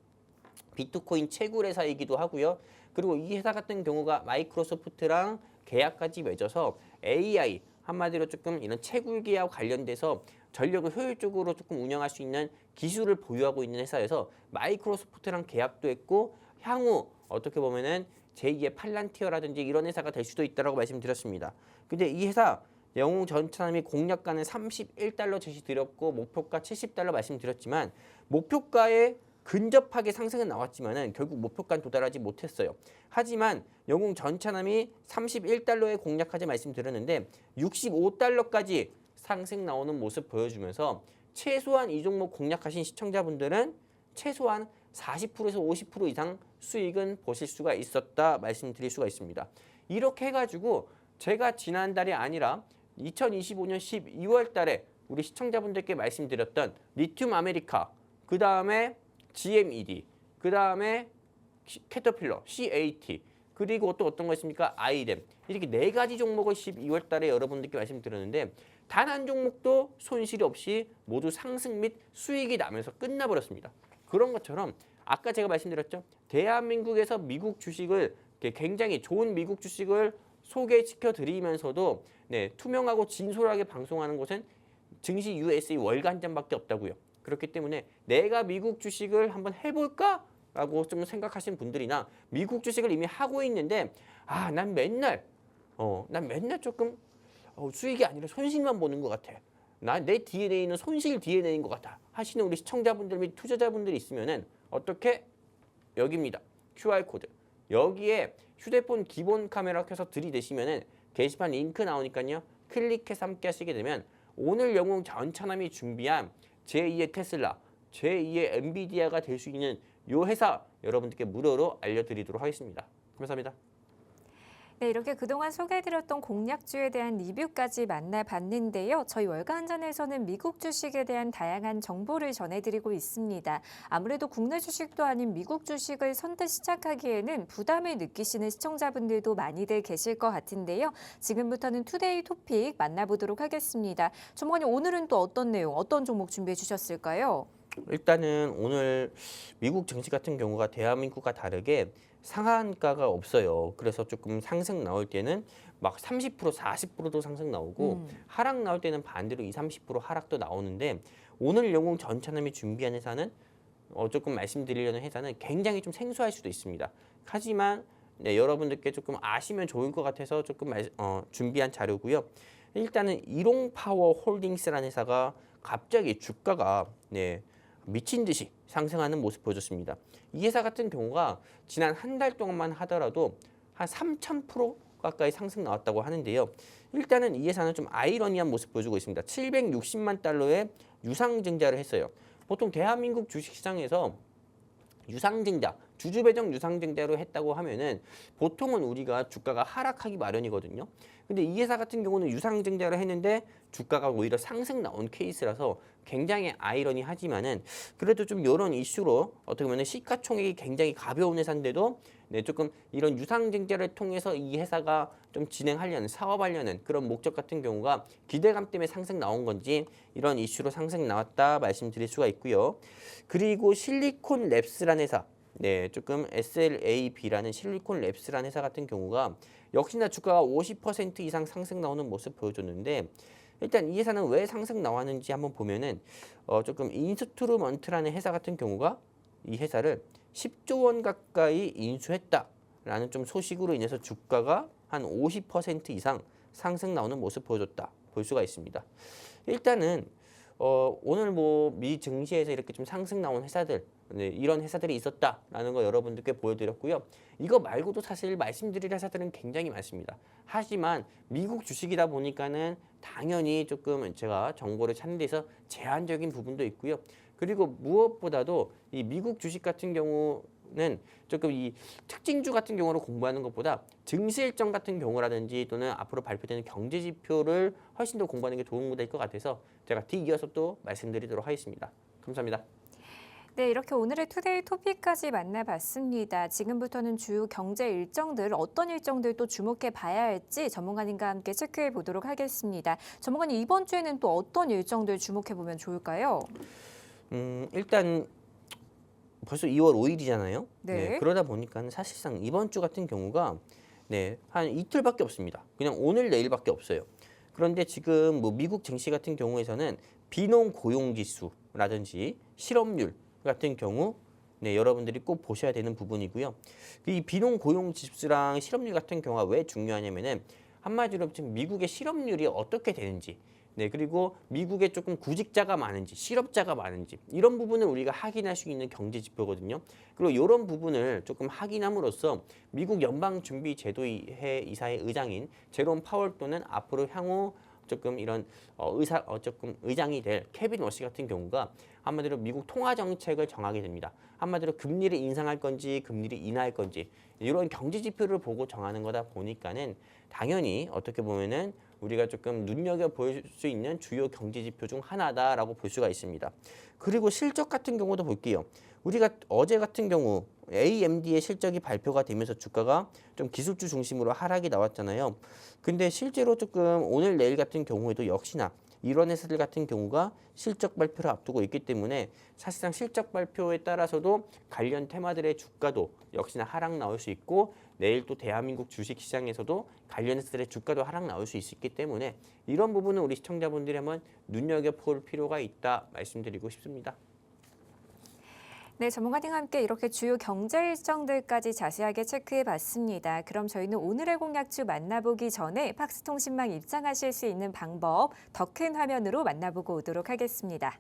비트코인 채굴 회사이기도 하고요. 그리고 이 회사 같은 경우가 마이크로소프트랑 계약까지 맺어서 AI 한마디로 조금 이런 채굴기와 관련돼서 전력을 효율적으로 조금 운영할 수 있는 기술을 보유하고 있는 회사여서 마이크로소프트랑 계약도 했고 향후 어떻게 보면은 제2의 팔란티어라든지 이런 회사가 될 수도 있다라고 말씀드렸습니다. 근데 이 회사 영웅전차남이 공략가는 31달러 제시드렸고 목표가 70달러 말씀드렸지만 목표가에 근접하게 상승은 나왔지만은 결국 목표가는 도달하지 못했어요. 하지만 영웅전차남이 31달러에 공략하자 말씀드렸는데 65달러까지 상승 나오는 모습 보여주면서 최소한 이 종목 공략하신 시청자분들은 최소한 40%에서 50% 이상 수익은 보실 수가 있었다 말씀드릴 수가 있습니다. 이렇게 해가지고 제가 지난달이 아니라 2025년 12월 달에 우리 시청자분들께 말씀드렸던 리튬 아메리카, 그 다음에 GMED, 그 다음에 캐터필러, CAT, 그리고 또 어떤 거 있습니까? 아이렘. 이렇게 4가지 종목을 12월 달에 여러분들께 말씀드렸는데 단 한 종목도 손실이 없이 모두 상승 및 수익이 나면서 끝나버렸습니다. 그런 것처럼 아까 제가 말씀드렸죠. 대한민국에서 미국 주식을 굉장히 좋은 미국 주식을 소개시켜 드리면서도 투명하고 진솔하게 방송하는 곳은 증시 USA 월가 한 잔밖에 없다고요. 그렇기 때문에 내가 미국 주식을 한번 해볼까? 라고 좀 생각하시는 분들이나 미국 주식을 이미 하고 있는데 난 맨날 조금 수익이 아니라 손실만 보는 것 같아. 내 DNA는 손실 DNA인 것 같아 하시는 우리 시청자분들 및 투자자분들이 있으면은 어떻게? 여기입니다. QR코드. 여기에 휴대폰 기본 카메라 켜서 들이대시면은 게시판 링크 나오니까요. 클릭해서 함께 하시게 되면 오늘 영웅 전차남이 준비한 제2의 테슬라, 제2의 엔비디아가 될 수 있는 이 회사 여러분들께 무료로 알려드리도록 하겠습니다. 감사합니다. 네, 이렇게 그동안 소개해드렸던 공략주에 대한 리뷰까지 만나봤는데요. 저희 월간전에서는 미국 주식에 대한 다양한 정보를 전해드리고 있습니다. 아무래도 국내 주식도 아닌 미국 주식을 선뜻 시작하기에는 부담을 느끼시는 시청자분들도 많이들 계실 것 같은데요. 지금부터는 투데이 토픽 만나보도록 하겠습니다. 주무관님, 오늘은 또 어떤 내용, 어떤 종목 준비해 주셨을까요? 일단은 오늘 미국 증시 같은 경우가 대한민국과 다르게 상한가가 없어요. 그래서 조금 상승 나올 때는 막 30%, 40%도 상승 나오고 하락 나올 때는 반대로 20, 30% 하락도 나오는데 오늘 영웅 전차남이 준비한 회사는 조금 말씀드리려는 회사는 굉장히 좀 생소할 수도 있습니다. 하지만 여러분들께 조금 아시면 좋을 것 같아서 조금 준비한 자료고요. 일단은 이롱파워 홀딩스라는 회사가 갑자기 주가가 미친 듯이 상승하는 모습 보여줬습니다. 이 회사 같은 경우가 지난 한 달 동안만 하더라도 한 3,000% 가까이 상승 나왔다고 하는데요. 일단은 이 회사는 좀 아이러니한 모습 보여주고 있습니다. 760만 달러의 유상증자를 했어요. 보통 대한민국 주식시장에서 유상증자, 주주배정 유상증자로 했다고 하면은 보통은 우리가 주가가 하락하기 마련이거든요. 근데 이 회사 같은 경우는 유상증자를 했는데 주가가 오히려 상승 나온 케이스라서 굉장히 아이러니하지만은 그래도 좀 이런 이슈로 어떻게 보면 시가총액이 굉장히 가벼운 회사인데도 조금 이런 유상증자를 통해서 이 회사가 좀 진행하려는 사업하려는 그런 목적 같은 경우가 기대감 때문에 상승 나온 건지 이런 이슈로 상승 나왔다 말씀드릴 수가 있고요. 그리고 실리콘 랩스라는 회사 네, 조금 SLAB라는 실리콘 랩스라는 회사 같은 경우가 역시나 주가가 50% 이상 상승 나오는 모습 보여줬는데 일단 이 회사는 왜 상승 나왔는지 한번 보면은 조금 인스트루먼트라는 회사 같은 경우가 이 회사를 10조 원 가까이 인수했다라는 좀 소식으로 인해서 주가가 한 50% 이상 상승 나오는 모습 보여줬다 볼 수가 있습니다. 일단은 오늘 뭐 미 증시에서 이렇게 좀 상승 나온 회사들 네, 이런 회사들이 있었다라는 거 여러분들께 보여드렸고요. 이거 말고도 사실 말씀드릴 회사들은 굉장히 많습니다. 하지만 미국 주식이다 보니까는 당연히 조금 제가 정보를 찾는 데서 제한적인 부분도 있고요. 그리고 무엇보다도 이 미국 주식 같은 경우는 조금 이 특징주 같은 경우로 공부하는 것보다 증시 일정 같은 경우라든지 또는 앞으로 발표되는 경제 지표를 훨씬 더 공부하는 게 좋은 것일 것 같아서 제가 뒤이어서 또 말씀드리도록 하겠습니다. 감사합니다. 네, 이렇게 오늘의 투데이 토픽까지 만나봤습니다. 지금부터는 주요 경제 일정들, 어떤 일정들 또 주목해 봐야 할지 전문가님과 함께 체크해 보도록 하겠습니다. 전문가님, 이번 주에는 또 어떤 일정들 주목해 보면 좋을까요? 일단 벌써 2월 5일이잖아요. 네. 그러다 보니까 사실상 이번 주 같은 경우가 한 이틀밖에 없습니다. 그냥 오늘 내일밖에 없어요. 그런데 지금 뭐 미국 증시 같은 경우에서는 비농 고용 지수라든지 실업률 같은 경우 여러분들이 꼭 보셔야 되는 부분이고요. 이 비농 고용 지수랑 실업률 같은 경우가 왜 중요하냐면은 한마디로 지금 미국의 실업률이 어떻게 되는지 그리고 미국에 조금 구직자가 많은지 실업자가 많은지 이런 부분을 우리가 확인할 수 있는 경제 지표거든요. 그리고 이런 부분을 조금 확인함으로써 미국 연방준비제도회 이사의 의장인 제롬 파월 또는 앞으로 향후 조금 이런 조금 의장이 될 케빈 워시 같은 경우가 한마디로 미국 통화 정책을 정하게 됩니다. 한마디로 금리를 인상할 건지 금리를 인하할 건지 이런 경제 지표를 보고 정하는 거다 보니까는 당연히 어떻게 보면은 우리가 조금 눈여겨 볼 수 있는 주요 경제 지표 중 하나다라고 볼 수가 있습니다. 그리고 실적 같은 경우도 볼게요. 우리가 어제 같은 경우 AMD의 실적이 발표가 되면서 주가가 좀 기술주 중심으로 하락이 나왔잖아요. 근데 실제로 조금 오늘 내일 같은 경우에도 역시나 이런 회사들 같은 경우가 실적 발표를 앞두고 있기 때문에 사실상 실적 발표에 따라서도 관련 테마들의 주가도 역시나 하락 나올 수 있고 내일 또 대한민국 주식시장에서도 관련 회사들의 주가도 하락 나올 수 있기 때문에 이런 부분은 우리 시청자분들이 한번 눈여겨볼 필요가 있다 말씀드리고 싶습니다. 네, 전문가님과 함께 이렇게 주요 경제 일정들까지 자세하게 체크해 봤습니다. 그럼 저희는 오늘의 공약주 만나보기 전에 팍스통신망 입장하실 수 있는 방법 더 큰 화면으로 만나보고 오도록 하겠습니다.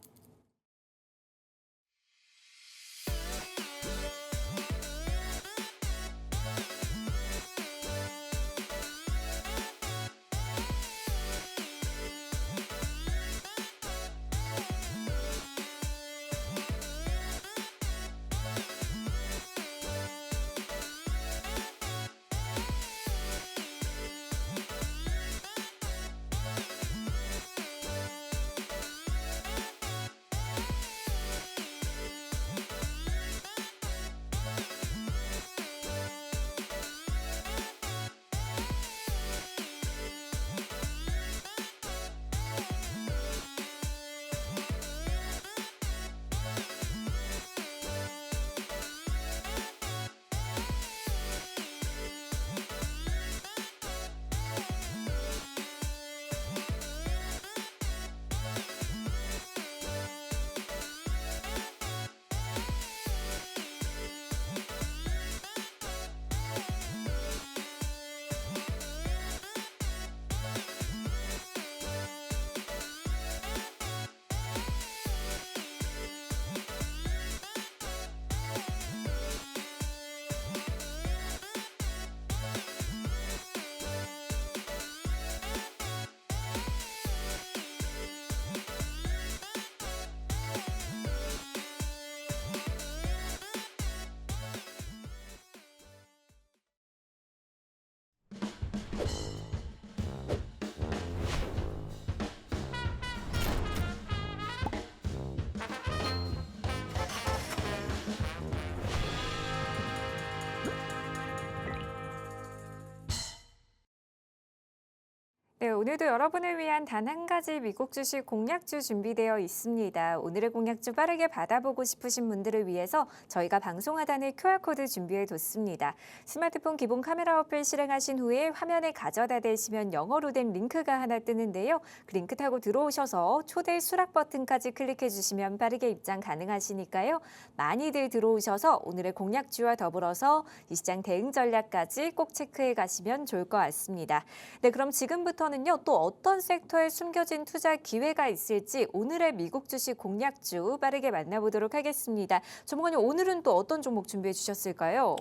네, 오늘도 여러분을 위한 단 한 가지 미국 주식 공략주 준비되어 있습니다. 오늘의 공략주 빠르게 받아보고 싶으신 분들을 위해서 저희가 방송 하단에 QR코드 준비해뒀습니다. 스마트폰 기본 카메라 어플 실행하신 후에 화면에 가져다 대시면 영어로 된 링크가 하나 뜨는데요. 그 링크 타고 들어오셔서 초대 수락 버튼까지 클릭해 주시면 빠르게 입장 가능하시니까요. 많이들 들어오셔서 오늘의 공략주와 더불어서 이 시장 대응 전략까지 꼭 체크해 가시면 좋을 것 같습니다. 네, 그럼 지금부터는요. 또 어떤 섹터에 숨겨진 투자 기회가 있을지 오늘의 미국 주식 공략주 빠르게 만나보도록 하겠습니다. 전문가님, 오늘은 또 어떤 종목 준비해 주셨을까요?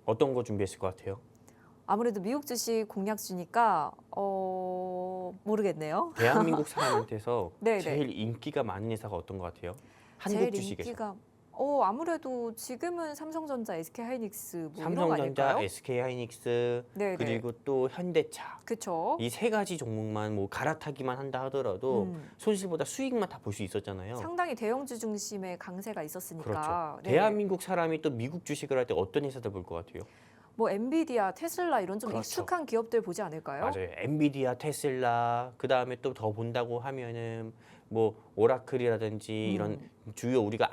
어떤 거 준비했을 것 같아요? 아무래도 미국 주식 공략주니까 모르겠네요. 대한민국 사람한테서 네, 제일 인기가 많은 회사가 어떤 것 같아요? 한국 제일 주식에서. 인기가 아무래도 지금은 삼성전자, SK하이닉스 뭐 이런 거 삼성전자, 아닐까요? SK하이닉스, 네, 그리고 또 현대차. 그렇죠. 이 세 가지 종목만 뭐 갈아타기만 한다 하더라도 손실보다 수익만 다 볼 수 있었잖아요. 상당히 대형주 중심의 강세가 있었으니까. 그렇죠. 네. 대한민국 사람이 또 미국 주식을 할 때 어떤 회사들 볼 것 같아요? 뭐 엔비디아, 테슬라 이런 좀 그렇죠. 익숙한 기업들 보지 않을까요? 맞아요. 엔비디아, 테슬라, 그 다음에 또 더 본다고 하면은 뭐 오라클이라든지 이런 주요 우리가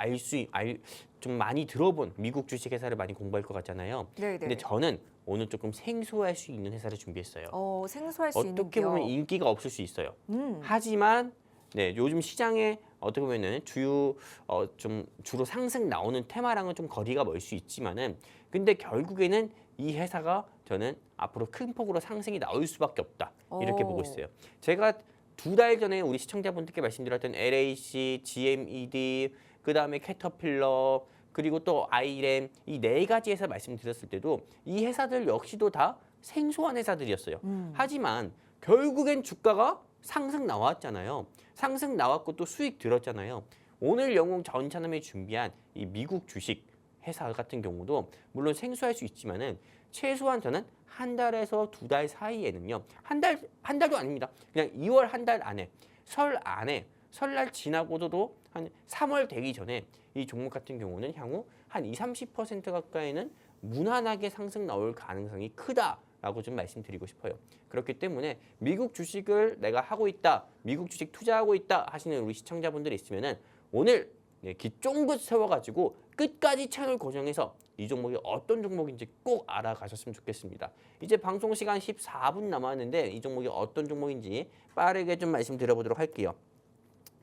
좀 많이 들어본 미국 주식 회사를 많이 공부할 것 같잖아요. 네, 근데 네. 저는 오늘 조금 생소할 수 있는 회사를 준비했어요. 생소할 수 있는 어떻게 기업. 보면 인기가 없을 수 있어요. 음, 하지만 네, 요즘 시장에 어떻게 보면은 좀 주로 상승 나오는 테마랑은 좀 거리가 멀 수 있지만은 근데 결국에는 이 회사가 저는 앞으로 큰 폭으로 상승이 나올 수밖에 없다 이렇게 보고 있어요. 제가 2달 전에 우리 시청자분들께 말씀드렸던 LAC, GMED, 그 다음에 캐터필러 그리고 또 아이램 이 네 가지 회사 말씀드렸을 때도 이 회사들 역시도 다 생소한 회사들이었어요. 하지만 결국엔 주가가 상승 나왔잖아요. 상승 나왔고 또 수익 들었잖아요. 오늘 영웅 전차남이 준비한 이 미국 주식 회사 같은 경우도 물론 생소할 수 있지만은 최소한 저는 한 달에서 2달 사이에는요. 한 달도 아닙니다. 그냥 2월 한 달 안에 설날 지나고도 한 3월 되기 전에 이 종목 같은 경우는 향후 한 20-30% 가까이는 무난하게 상승 나올 가능성이 크다라고 좀 말씀드리고 싶어요. 그렇기 때문에 미국 주식을 내가 하고 있다, 미국 주식 투자하고 있다 하시는 우리 시청자분들이 있으면은 오늘 기 쫑긋 세워가지고 끝까지 채널 고정해서 이 종목이 어떤 종목인지 꼭 알아가셨으면 좋겠습니다. 이제 방송 시간 14분 남았는데 이 종목이 어떤 종목인지 빠르게 좀 말씀드려보도록 할게요.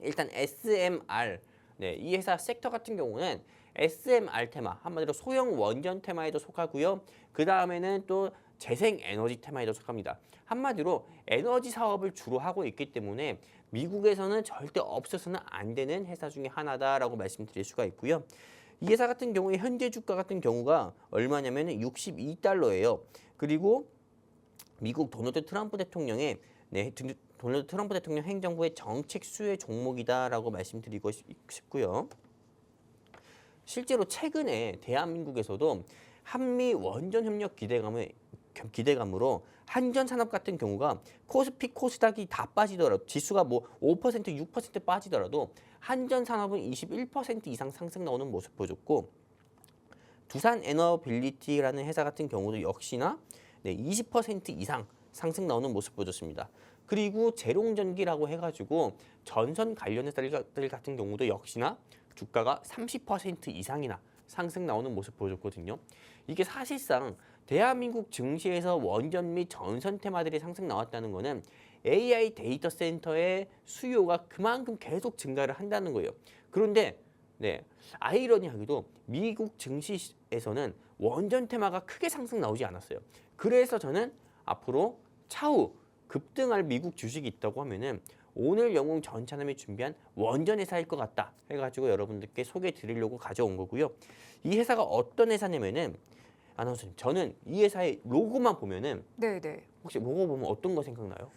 일단 SMR, 이 회사 섹터 같은 경우는 SMR 테마, 한마디로 소형 원전 테마에도 속하고요. 그 다음에는 또 재생에너지 테마에도 속합니다. 한마디로 에너지 사업을 주로 하고 있기 때문에 미국에서는 절대 없어서는 안 되는 회사 중에 하나다라고 말씀드릴 수가 있고요. 이 회사 같은 경우에 현재 주가 같은 경우가 얼마냐면 62달러예요. 그리고 미국 도널드 트럼프 대통령의 도널드 트럼프 대통령 행정부의 정책 수혜 종목이다라고 말씀드리고 싶고요. 실제로 최근에 대한민국에서도 한미 원전 협력 기대감으로 한전 산업 같은 경우가 코스피 코스닥이 다 빠지더라도 지수가 뭐 5% 6% 빠지더라도 한전 산업은 21% 이상 상승 나오는 모습 보여줬고 두산 에너빌리티라는 회사 같은 경우도 역시나 20% 이상 상승 나오는 모습 보여줬습니다. 그리고 제롱전기라고 해가지고 전선 관련 회사들 같은 경우도 역시나 주가가 30% 이상이나 상승 나오는 모습 보여줬거든요. 이게 사실상 대한민국 증시에서 원전 및 전선 테마들이 상승 나왔다는 거는 AI 데이터 센터의 수요가 그만큼 계속 증가를 한다는 거예요. 그런데 아이러니하게도 미국 증시에서는 원전 테마가 크게 상승 나오지 않았어요. 그래서 저는 앞으로 차후 급등할 미국 주식이 있다고 하면은 오늘 영웅 전차남이 준비한 원전 회사일 것 같다 해가지고 여러분들께 소개해 드리려고 가져온 거고요. 이 회사가 어떤 회사냐면은 아나운서님, 저는 이 회사의 로고만 보면은 네네. 혹시 로고 보면 어떤 거 생각나요?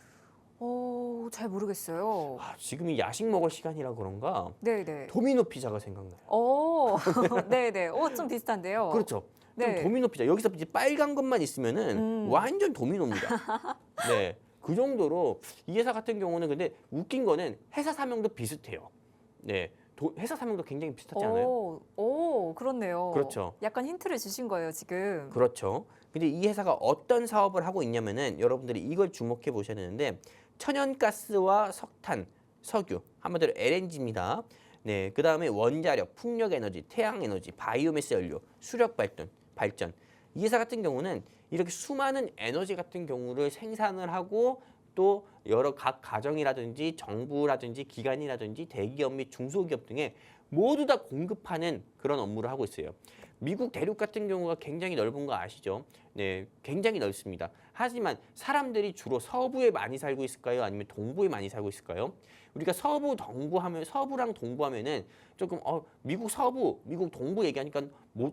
잘 모르겠어요. 지금이 야식 먹을 시간이라 그런가 네네. 도미노 피자가 생각나요. 네네. 좀 비슷한데요. 그렇죠. 좀 네. 도미노 피자. 여기서 이제 빨간 것만 있으면은 완전 도미노입니다. 네. 그 정도로 이 회사 같은 경우는 근데 웃긴 거는 회사 사명도 비슷해요. 네. 회사 사명도 굉장히 비슷하지 않아요? 그렇네요. 그렇죠. 약간 힌트를 주신 거예요, 지금. 그렇죠. 근데 이 회사가 어떤 사업을 하고 있냐면은 여러분들이 이걸 주목해 보셔야 되는데 천연가스와 석탄, 석유, 한마디로 LNG입니다. 네, 그 다음에 원자력, 풍력에너지, 태양에너지, 바이오매스 연료, 수력 발전. 이 회사 같은 경우는 이렇게 수많은 에너지 같은 경우를 생산을 하고 또 여러 각 가정이라든지 정부라든지 기관이라든지 대기업 및 중소기업 등에 모두 다 공급하는 그런 업무를 하고 있어요. 미국 대륙 같은 경우가 굉장히 넓은 거 아시죠? 네, 굉장히 넓습니다. 하지만 사람들이 주로 서부에 많이 살고 있을까요? 아니면 동부에 많이 살고 있을까요? 우리가 서부랑 동부하면은 조금 미국 서부, 미국 동부 얘기하니까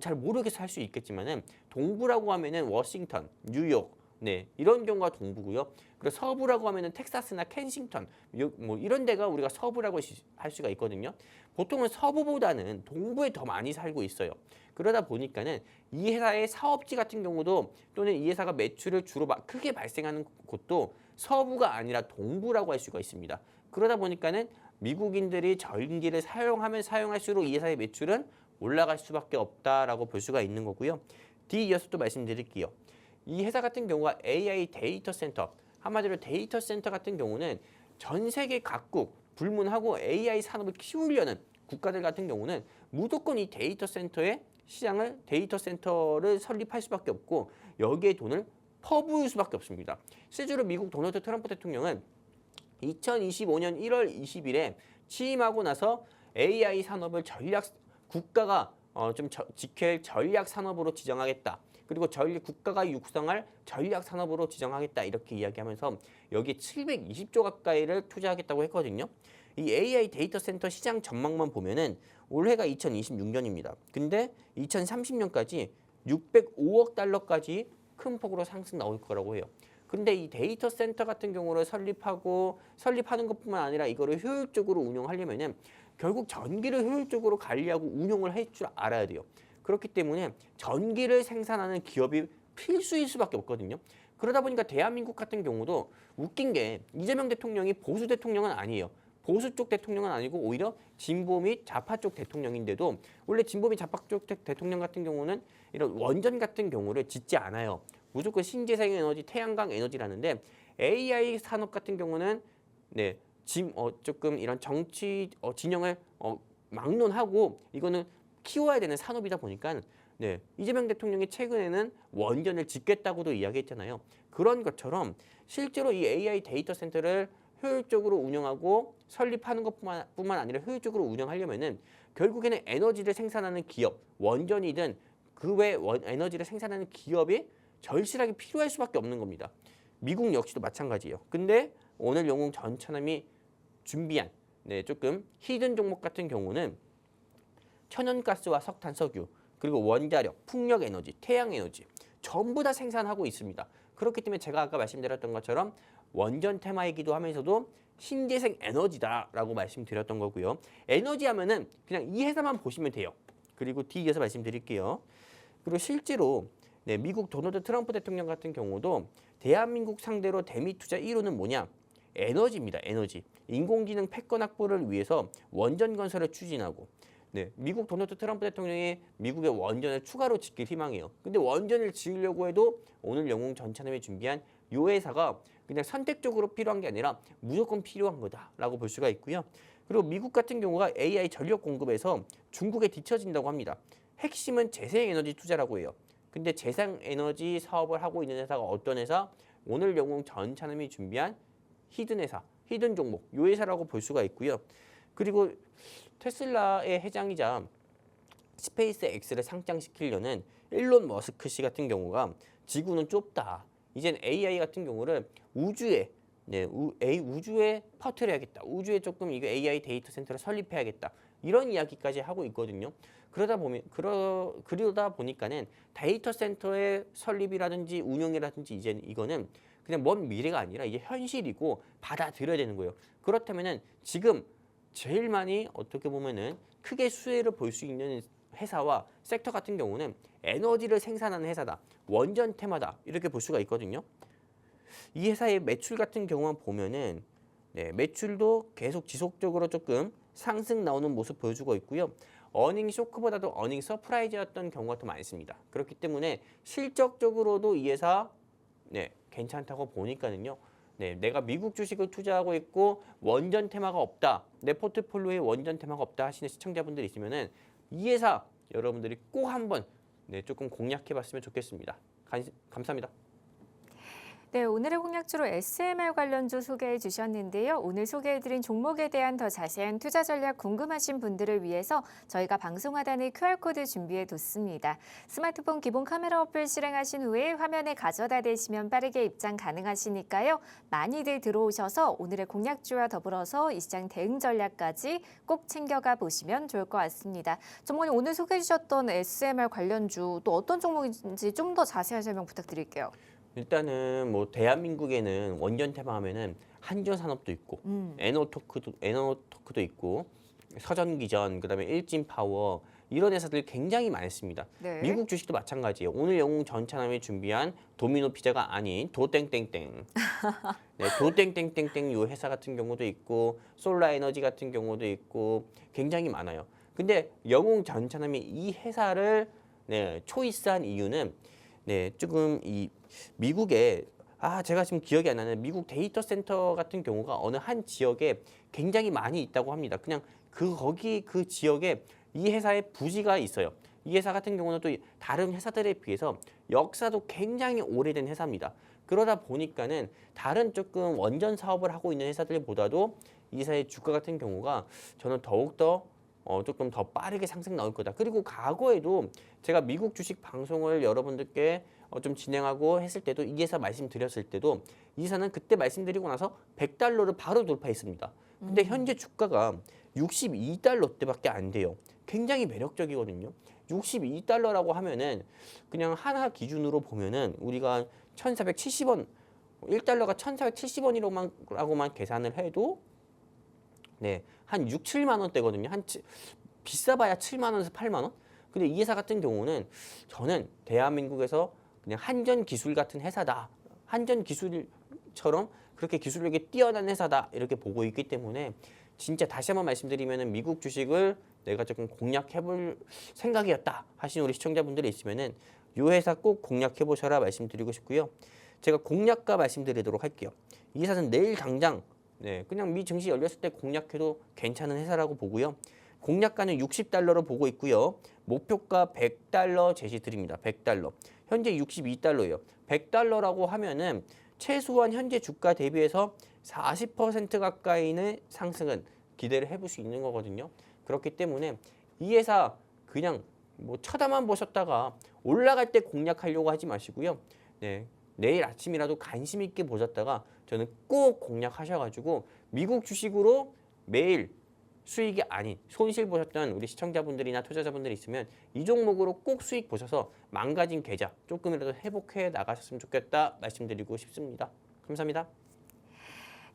잘 모르겠어 할 수 있겠지만은 동부라고 하면은 워싱턴, 뉴욕, 네, 이런 경우가 동부고요. 그리고 서부라고 하면은 텍사스나 켄싱턴 뭐 이런 데가 우리가 서부라고 할 수가 있거든요. 보통은 서부보다는 동부에 더 많이 살고 있어요. 그러다 보니까는 이 회사의 사업지 같은 경우도 또는 이 회사가 매출을 주로 크게 발생하는 곳도 서부가 아니라 동부라고 할 수가 있습니다. 그러다 보니까는 미국인들이 전기를 사용하면 사용할수록 이 회사의 매출은 올라갈 수밖에 없다라고 볼 수가 있는 거고요. 뒤이어서 또 말씀드릴게요. 이 회사 같은 경우가 AI 데이터 센터, 한마디로 데이터 센터 같은 경우는 전 세계 각국 불문하고 AI 산업을 키우려는 국가들 같은 경우는 무조건 이 데이터 센터의 시장을 데이터 센터를 설립할 수밖에 없고 여기에 돈을 퍼부을 수밖에 없습니다. 실제로 미국 도널드 트럼프 대통령은 2025년 1월 20일에 취임하고 나서 AI 산업을 국가가 지켜야 할 전략 산업으로 지정하겠다. 그리고 국가가 육성할 전략 산업으로 지정하겠다. 이렇게 이야기하면서 여기에 720조 가까이를 투자하겠다고 했거든요. 이 AI 데이터 센터 시장 전망만 보면은 올해가 2026년입니다. 근데 2030년까지 605억 달러까지 큰 폭으로 상승 나올 거라고 해요. 근데 이 데이터 센터 같은 경우를 설립하는 것뿐만 아니라 이거를 효율적으로 운영하려면은 결국 전기를 효율적으로 관리하고 운용을 할 줄 알아야 돼요. 그렇기 때문에 전기를 생산하는 기업이 필수일 수밖에 없거든요. 그러다 보니까 대한민국 같은 경우도 웃긴 게 이재명 대통령이 보수 대통령은 아니에요. 보수 쪽 대통령은 아니고 오히려 진보 및 좌파 쪽 대통령인데도 원래 진보 및 좌파 쪽 대통령 같은 경우는 이런 원전 같은 경우를 짓지 않아요. 무조건 신재생 에너지, 태양광 에너지라는데 AI 산업 같은 경우는 네, 조금 이런 정치 진영을 막론하고 이거는 키워야 되는 산업이다 보니까 네, 이재명 대통령이 최근에는 원전을 짓겠다고도 이야기했잖아요. 그런 것처럼 실제로 이 AI 데이터 센터를 효율적으로 운영하고 설립하는 것뿐만 아니라 효율적으로 운영하려면은 결국에는 에너지를 생산하는 기업, 원전이든 그 외 에너지를 생산하는 기업이 절실하게 필요할 수밖에 없는 겁니다. 미국 역시도 마찬가지예요. 근데 오늘 영웅 전차남이 준비한 조금 히든 종목 같은 경우는 천연가스와 석탄, 석유, 그리고 원자력, 풍력에너지, 태양에너지 전부 다 생산하고 있습니다. 그렇기 때문에 제가 아까 말씀드렸던 것처럼 원전 테마이기도 하면서도 신재생 에너지다라고 말씀드렸던 거고요. 에너지 하면은 그냥 이 회사만 보시면 돼요. 그리고 뒤이어서 말씀드릴게요. 그리고 실제로 미국 도널드 트럼프 대통령 같은 경우도 대한민국 상대로 대미 투자 1호는 뭐냐? 에너지입니다. 에너지. 인공지능 패권 확보를 위해서 원전 건설을 추진하고 미국 도널드 트럼프 대통령이 미국의 원전을 추가로 짓길 희망해요. 근데 원전을 지으려고 해도 오늘 영웅 전차남이 준비한 이 회사가 그냥 선택적으로 필요한 게 아니라 무조건 필요한 거다라고 볼 수가 있고요. 그리고 미국 같은 경우가 AI 전력 공급에서 중국에 뒤처진다고 합니다. 핵심은 재생에너지 투자라고 해요. 근데 재생에너지 사업을 하고 있는 회사가 어떤 회사? 오늘 영웅 전차남이 준비한 히든 회사, 히든 종목, 이 회사라고 볼 수가 있고요. 그리고 테슬라의 회장이자 스페이스 X를 상장시키려는 일론 머스크 씨 같은 경우가 지구는 좁다. 이젠 AI 같은 경우를 우주에 퍼뜨려야겠다. 우주에 조금 이거 AI 데이터 센터를 설립해야겠다. 이런 이야기까지 하고 있거든요. 그러다 보니까는 데이터 센터의 설립이라든지 운영이라든지 이제 이거는 그냥 먼 미래가 아니라 이제 현실이고 받아들여야 되는 거예요. 그렇다면은 지금 제일 많이 어떻게 보면은 크게 수혜를 볼 수 있는 회사와 섹터 같은 경우는 에너지를 생산하는 회사다. 원전 테마다. 이렇게 볼 수가 있거든요. 이 회사의 매출 같은 경우만 보면은 매출도 계속 지속적으로 조금 상승 나오는 모습 보여주고 있고요. 어닝 쇼크보다도 어닝 서프라이즈였던 경우가 더 많습니다. 그렇기 때문에 실적적으로도 이 회사 괜찮다고 보니까는요. 네, 내가 미국 주식을 투자하고 있고 원전 테마가 없다. 내 포트폴리오에 원전 테마가 없다 하시는 시청자분들이 있으면은 이 회사 여러분들이 꼭 한번 네, 조금 공략해 봤으면 좋겠습니다. 감사합니다. 네, 오늘의 공략주로 SMR 관련주 소개해 주셨는데요. 오늘 소개해드린 종목에 대한 더 자세한 투자 전략 궁금하신 분들을 위해서 저희가 방송 하단에 QR코드 준비해 뒀습니다. 스마트폰 기본 카메라 어플 실행하신 후에 화면에 가져다 대시면 빠르게 입장 가능하시니까요. 많이들 들어오셔서 오늘의 공략주와 더불어서 이 시장 대응 전략까지 꼭 챙겨가 보시면 좋을 것 같습니다. 전문가님 오늘 소개해 주셨던 SMR 관련주 또 어떤 종목인지 좀 더 자세한 설명 부탁드릴게요. 일단은 뭐 대한민국에는 원전 테마 하면은 한전산업도 있고 에너토크도 있고 서전기전 그다음에 일진파워 이런 회사들 굉장히 많습니다. 네. 미국 주식도 마찬가지예요. 오늘 영웅 전차남이 준비한 도미노 피자가 아닌 도땡땡땡. 네, 도땡땡땡땡 요 회사 같은 경우도 있고 솔라 에너지 같은 경우도 있고 굉장히 많아요. 근데 영웅 전차남이 이 회사를 네, 초이스한 이유는 네, 조금 이 미국에 제가 지금 기억이 안 나는 미국 데이터 센터 같은 경우가 어느 한 지역에 굉장히 많이 있다고 합니다. 그냥 거기 그 지역에 이 회사의 부지가 있어요. 이 회사 같은 경우는 또 다른 회사들에 비해서 역사도 굉장히 오래된 회사입니다. 그러다 보니까는 다른 조금 원전 사업을 하고 있는 회사들보다도 이 회사의 주가 같은 경우가 저는 더욱더 조금 더 빠르게 상승 나올 거다. 그리고 과거에도 제가 미국 주식 방송을 여러분들께 좀 진행하고 했을 때도 이 회사 말씀드렸을 때도 이 회사는 그때 말씀드리고 나서 100달러를 바로 돌파했습니다. 근데 현재 주가가 62달러대밖에 안 돼요. 굉장히 매력적이거든요. 62달러라고 하면은 그냥 하나 기준으로 보면은 우리가 1,470원 1달러가 1,470원이라고만 계산을 해도 네, 한 6, 7만 원대거든요. 비싸봐야 7만 원에서 8만 원? 근데 이 회사 같은 경우는 저는 대한민국에서 그냥 한전 기술 같은 회사다. 한전 기술처럼 그렇게 기술력이 뛰어난 회사다. 이렇게 보고 있기 때문에 진짜 다시 한번 말씀드리면은 미국 주식을 내가 조금 공략해볼 생각이었다 하시는 우리 시청자분들이 있으면은 이 회사 꼭 공략해보셔라 말씀드리고 싶고요. 제가 공략가 말씀드리도록 할게요. 이 회사는 내일 당장 네, 그냥 미 증시 열렸을 때 공략해도 괜찮은 회사라고 보고요. 공략가는 60달러로 보고 있고요. 목표가 100달러 제시 드립니다. 100달러. 현재 62달러예요. 100달러라고 하면은 최소한 현재 주가 대비해서 40% 가까이의 상승은 기대를 해볼 수 있는 거거든요. 그렇기 때문에 이 회사 그냥 뭐 쳐다만 보셨다가 올라갈 때 공략하려고 하지 마시고요. 네, 내일 아침이라도 관심 있게 보셨다가 저는 꼭 공략하셔가지고 미국 주식으로 매일 수익이 아닌 손실 보셨던 우리 시청자분들이나 투자자분들이 있으면 이 종목으로 꼭 수익 보셔서 망가진 계좌 조금이라도 회복해 나가셨으면 좋겠다 말씀드리고 싶습니다. 감사합니다.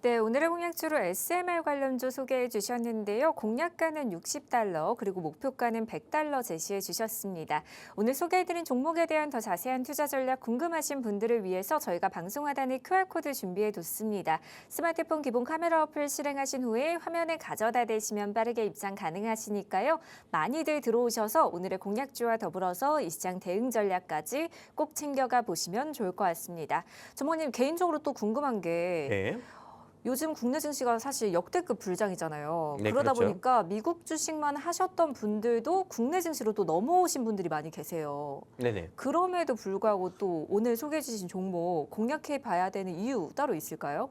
네, 오늘의 공략주로 SMR 관련주 소개해 주셨는데요. 공략가는 60달러 그리고 목표가는 100달러 제시해 주셨습니다. 오늘 소개해드린 종목에 대한 더 자세한 투자 전략 궁금하신 분들을 위해서 저희가 방송 하단에 QR코드 준비해 뒀습니다. 스마트폰 기본 카메라 어플 실행하신 후에 화면에 가져다 대시면 빠르게 입장 가능하시니까요. 많이들 들어오셔서 오늘의 공략주와 더불어서 이 시장 대응 전략까지 꼭 챙겨가 보시면 좋을 것 같습니다. 전문가님 개인적으로 또 궁금한 게 네. 요즘 국내 증시가 사실 역대급 불장이잖아요. 네, 그러다 그렇죠. 보니까 미국 주식만 하셨던 분들도 국내 증시로 또 넘어오신 분들이 많이 계세요. 네네. 그럼에도 불구하고 또 오늘 소개해 주신 종목 공략해 봐야 되는 이유 따로 있을까요?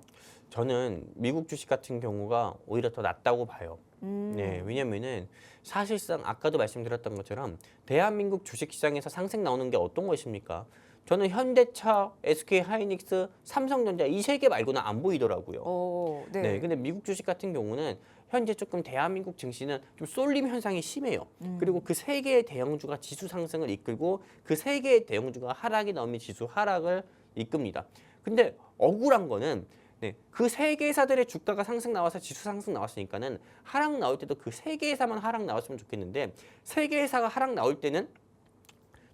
저는 미국 주식 같은 경우가 오히려 더 낫다고 봐요. 음. 네, 왜냐면은 사실상 아까도 말씀드렸던 것처럼 대한민국 주식시장에서 상승 나오는 게 어떤 것입니까? 저는 현대차, SK하이닉스, 삼성전자 이 세 개 말고는 안 보이더라고요. 네. 네, 근데 미국 주식 같은 경우는 현재 조금 대한민국 증시는 좀 쏠림 현상이 심해요. 그리고 그 세 개의 대형주가 지수 상승을 이끌고 그 세 개의 대형주가 하락이 나오면 지수 하락을 이끕니다. 근데 억울한 거는 네, 그 세 개 회사들의 주가가 상승 나와서 지수 상승 나왔으니까는 하락 나올 때도 그 세 개 회사만 하락 나왔으면 좋겠는데 세 개 회사가 하락 나올 때는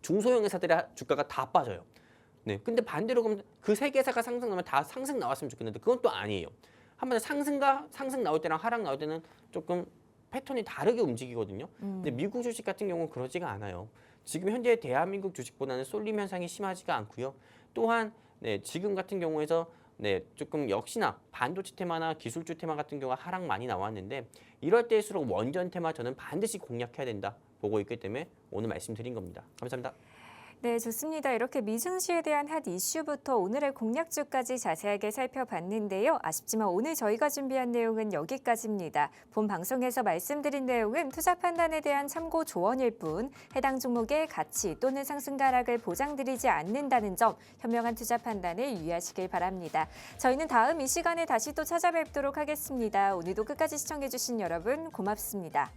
중소형 회사들의 주가가 다 빠져요. 네, 근데 반대로 그럼 그 세 개 회사가 상승 나면 다 상승 나왔으면 좋겠는데 그건 또 아니에요. 한번 상승 나올 때랑 하락 나올 때는 조금 패턴이 다르게 움직이거든요. 근데 미국 주식 같은 경우는 그러지가 않아요. 지금 현재 대한민국 주식보다는 쏠림 현상이 심하지가 않고요. 또한 네, 지금 같은 경우에서 네, 조금 역시나 반도체 테마나 기술주 테마 같은 경우가 하락 많이 나왔는데 이럴 때일수록 원전 테마 저는 반드시 공략해야 된다 보고 있기 때문에 오늘 말씀드린 겁니다. 감사합니다. 네, 좋습니다. 이렇게 미증시에 대한 핫 이슈부터 오늘의 공략주까지 자세하게 살펴봤는데요. 아쉽지만 오늘 저희가 준비한 내용은 여기까지입니다. 본 방송에서 말씀드린 내용은 투자 판단에 대한 참고 조언일 뿐 해당 종목의 가치 또는 상승 하락을 보장드리지 않는다는 점 현명한 투자 판단을 유의하시길 바랍니다. 저희는 다음 이 시간에 다시 또 찾아뵙도록 하겠습니다. 오늘도 끝까지 시청해주신 여러분 고맙습니다.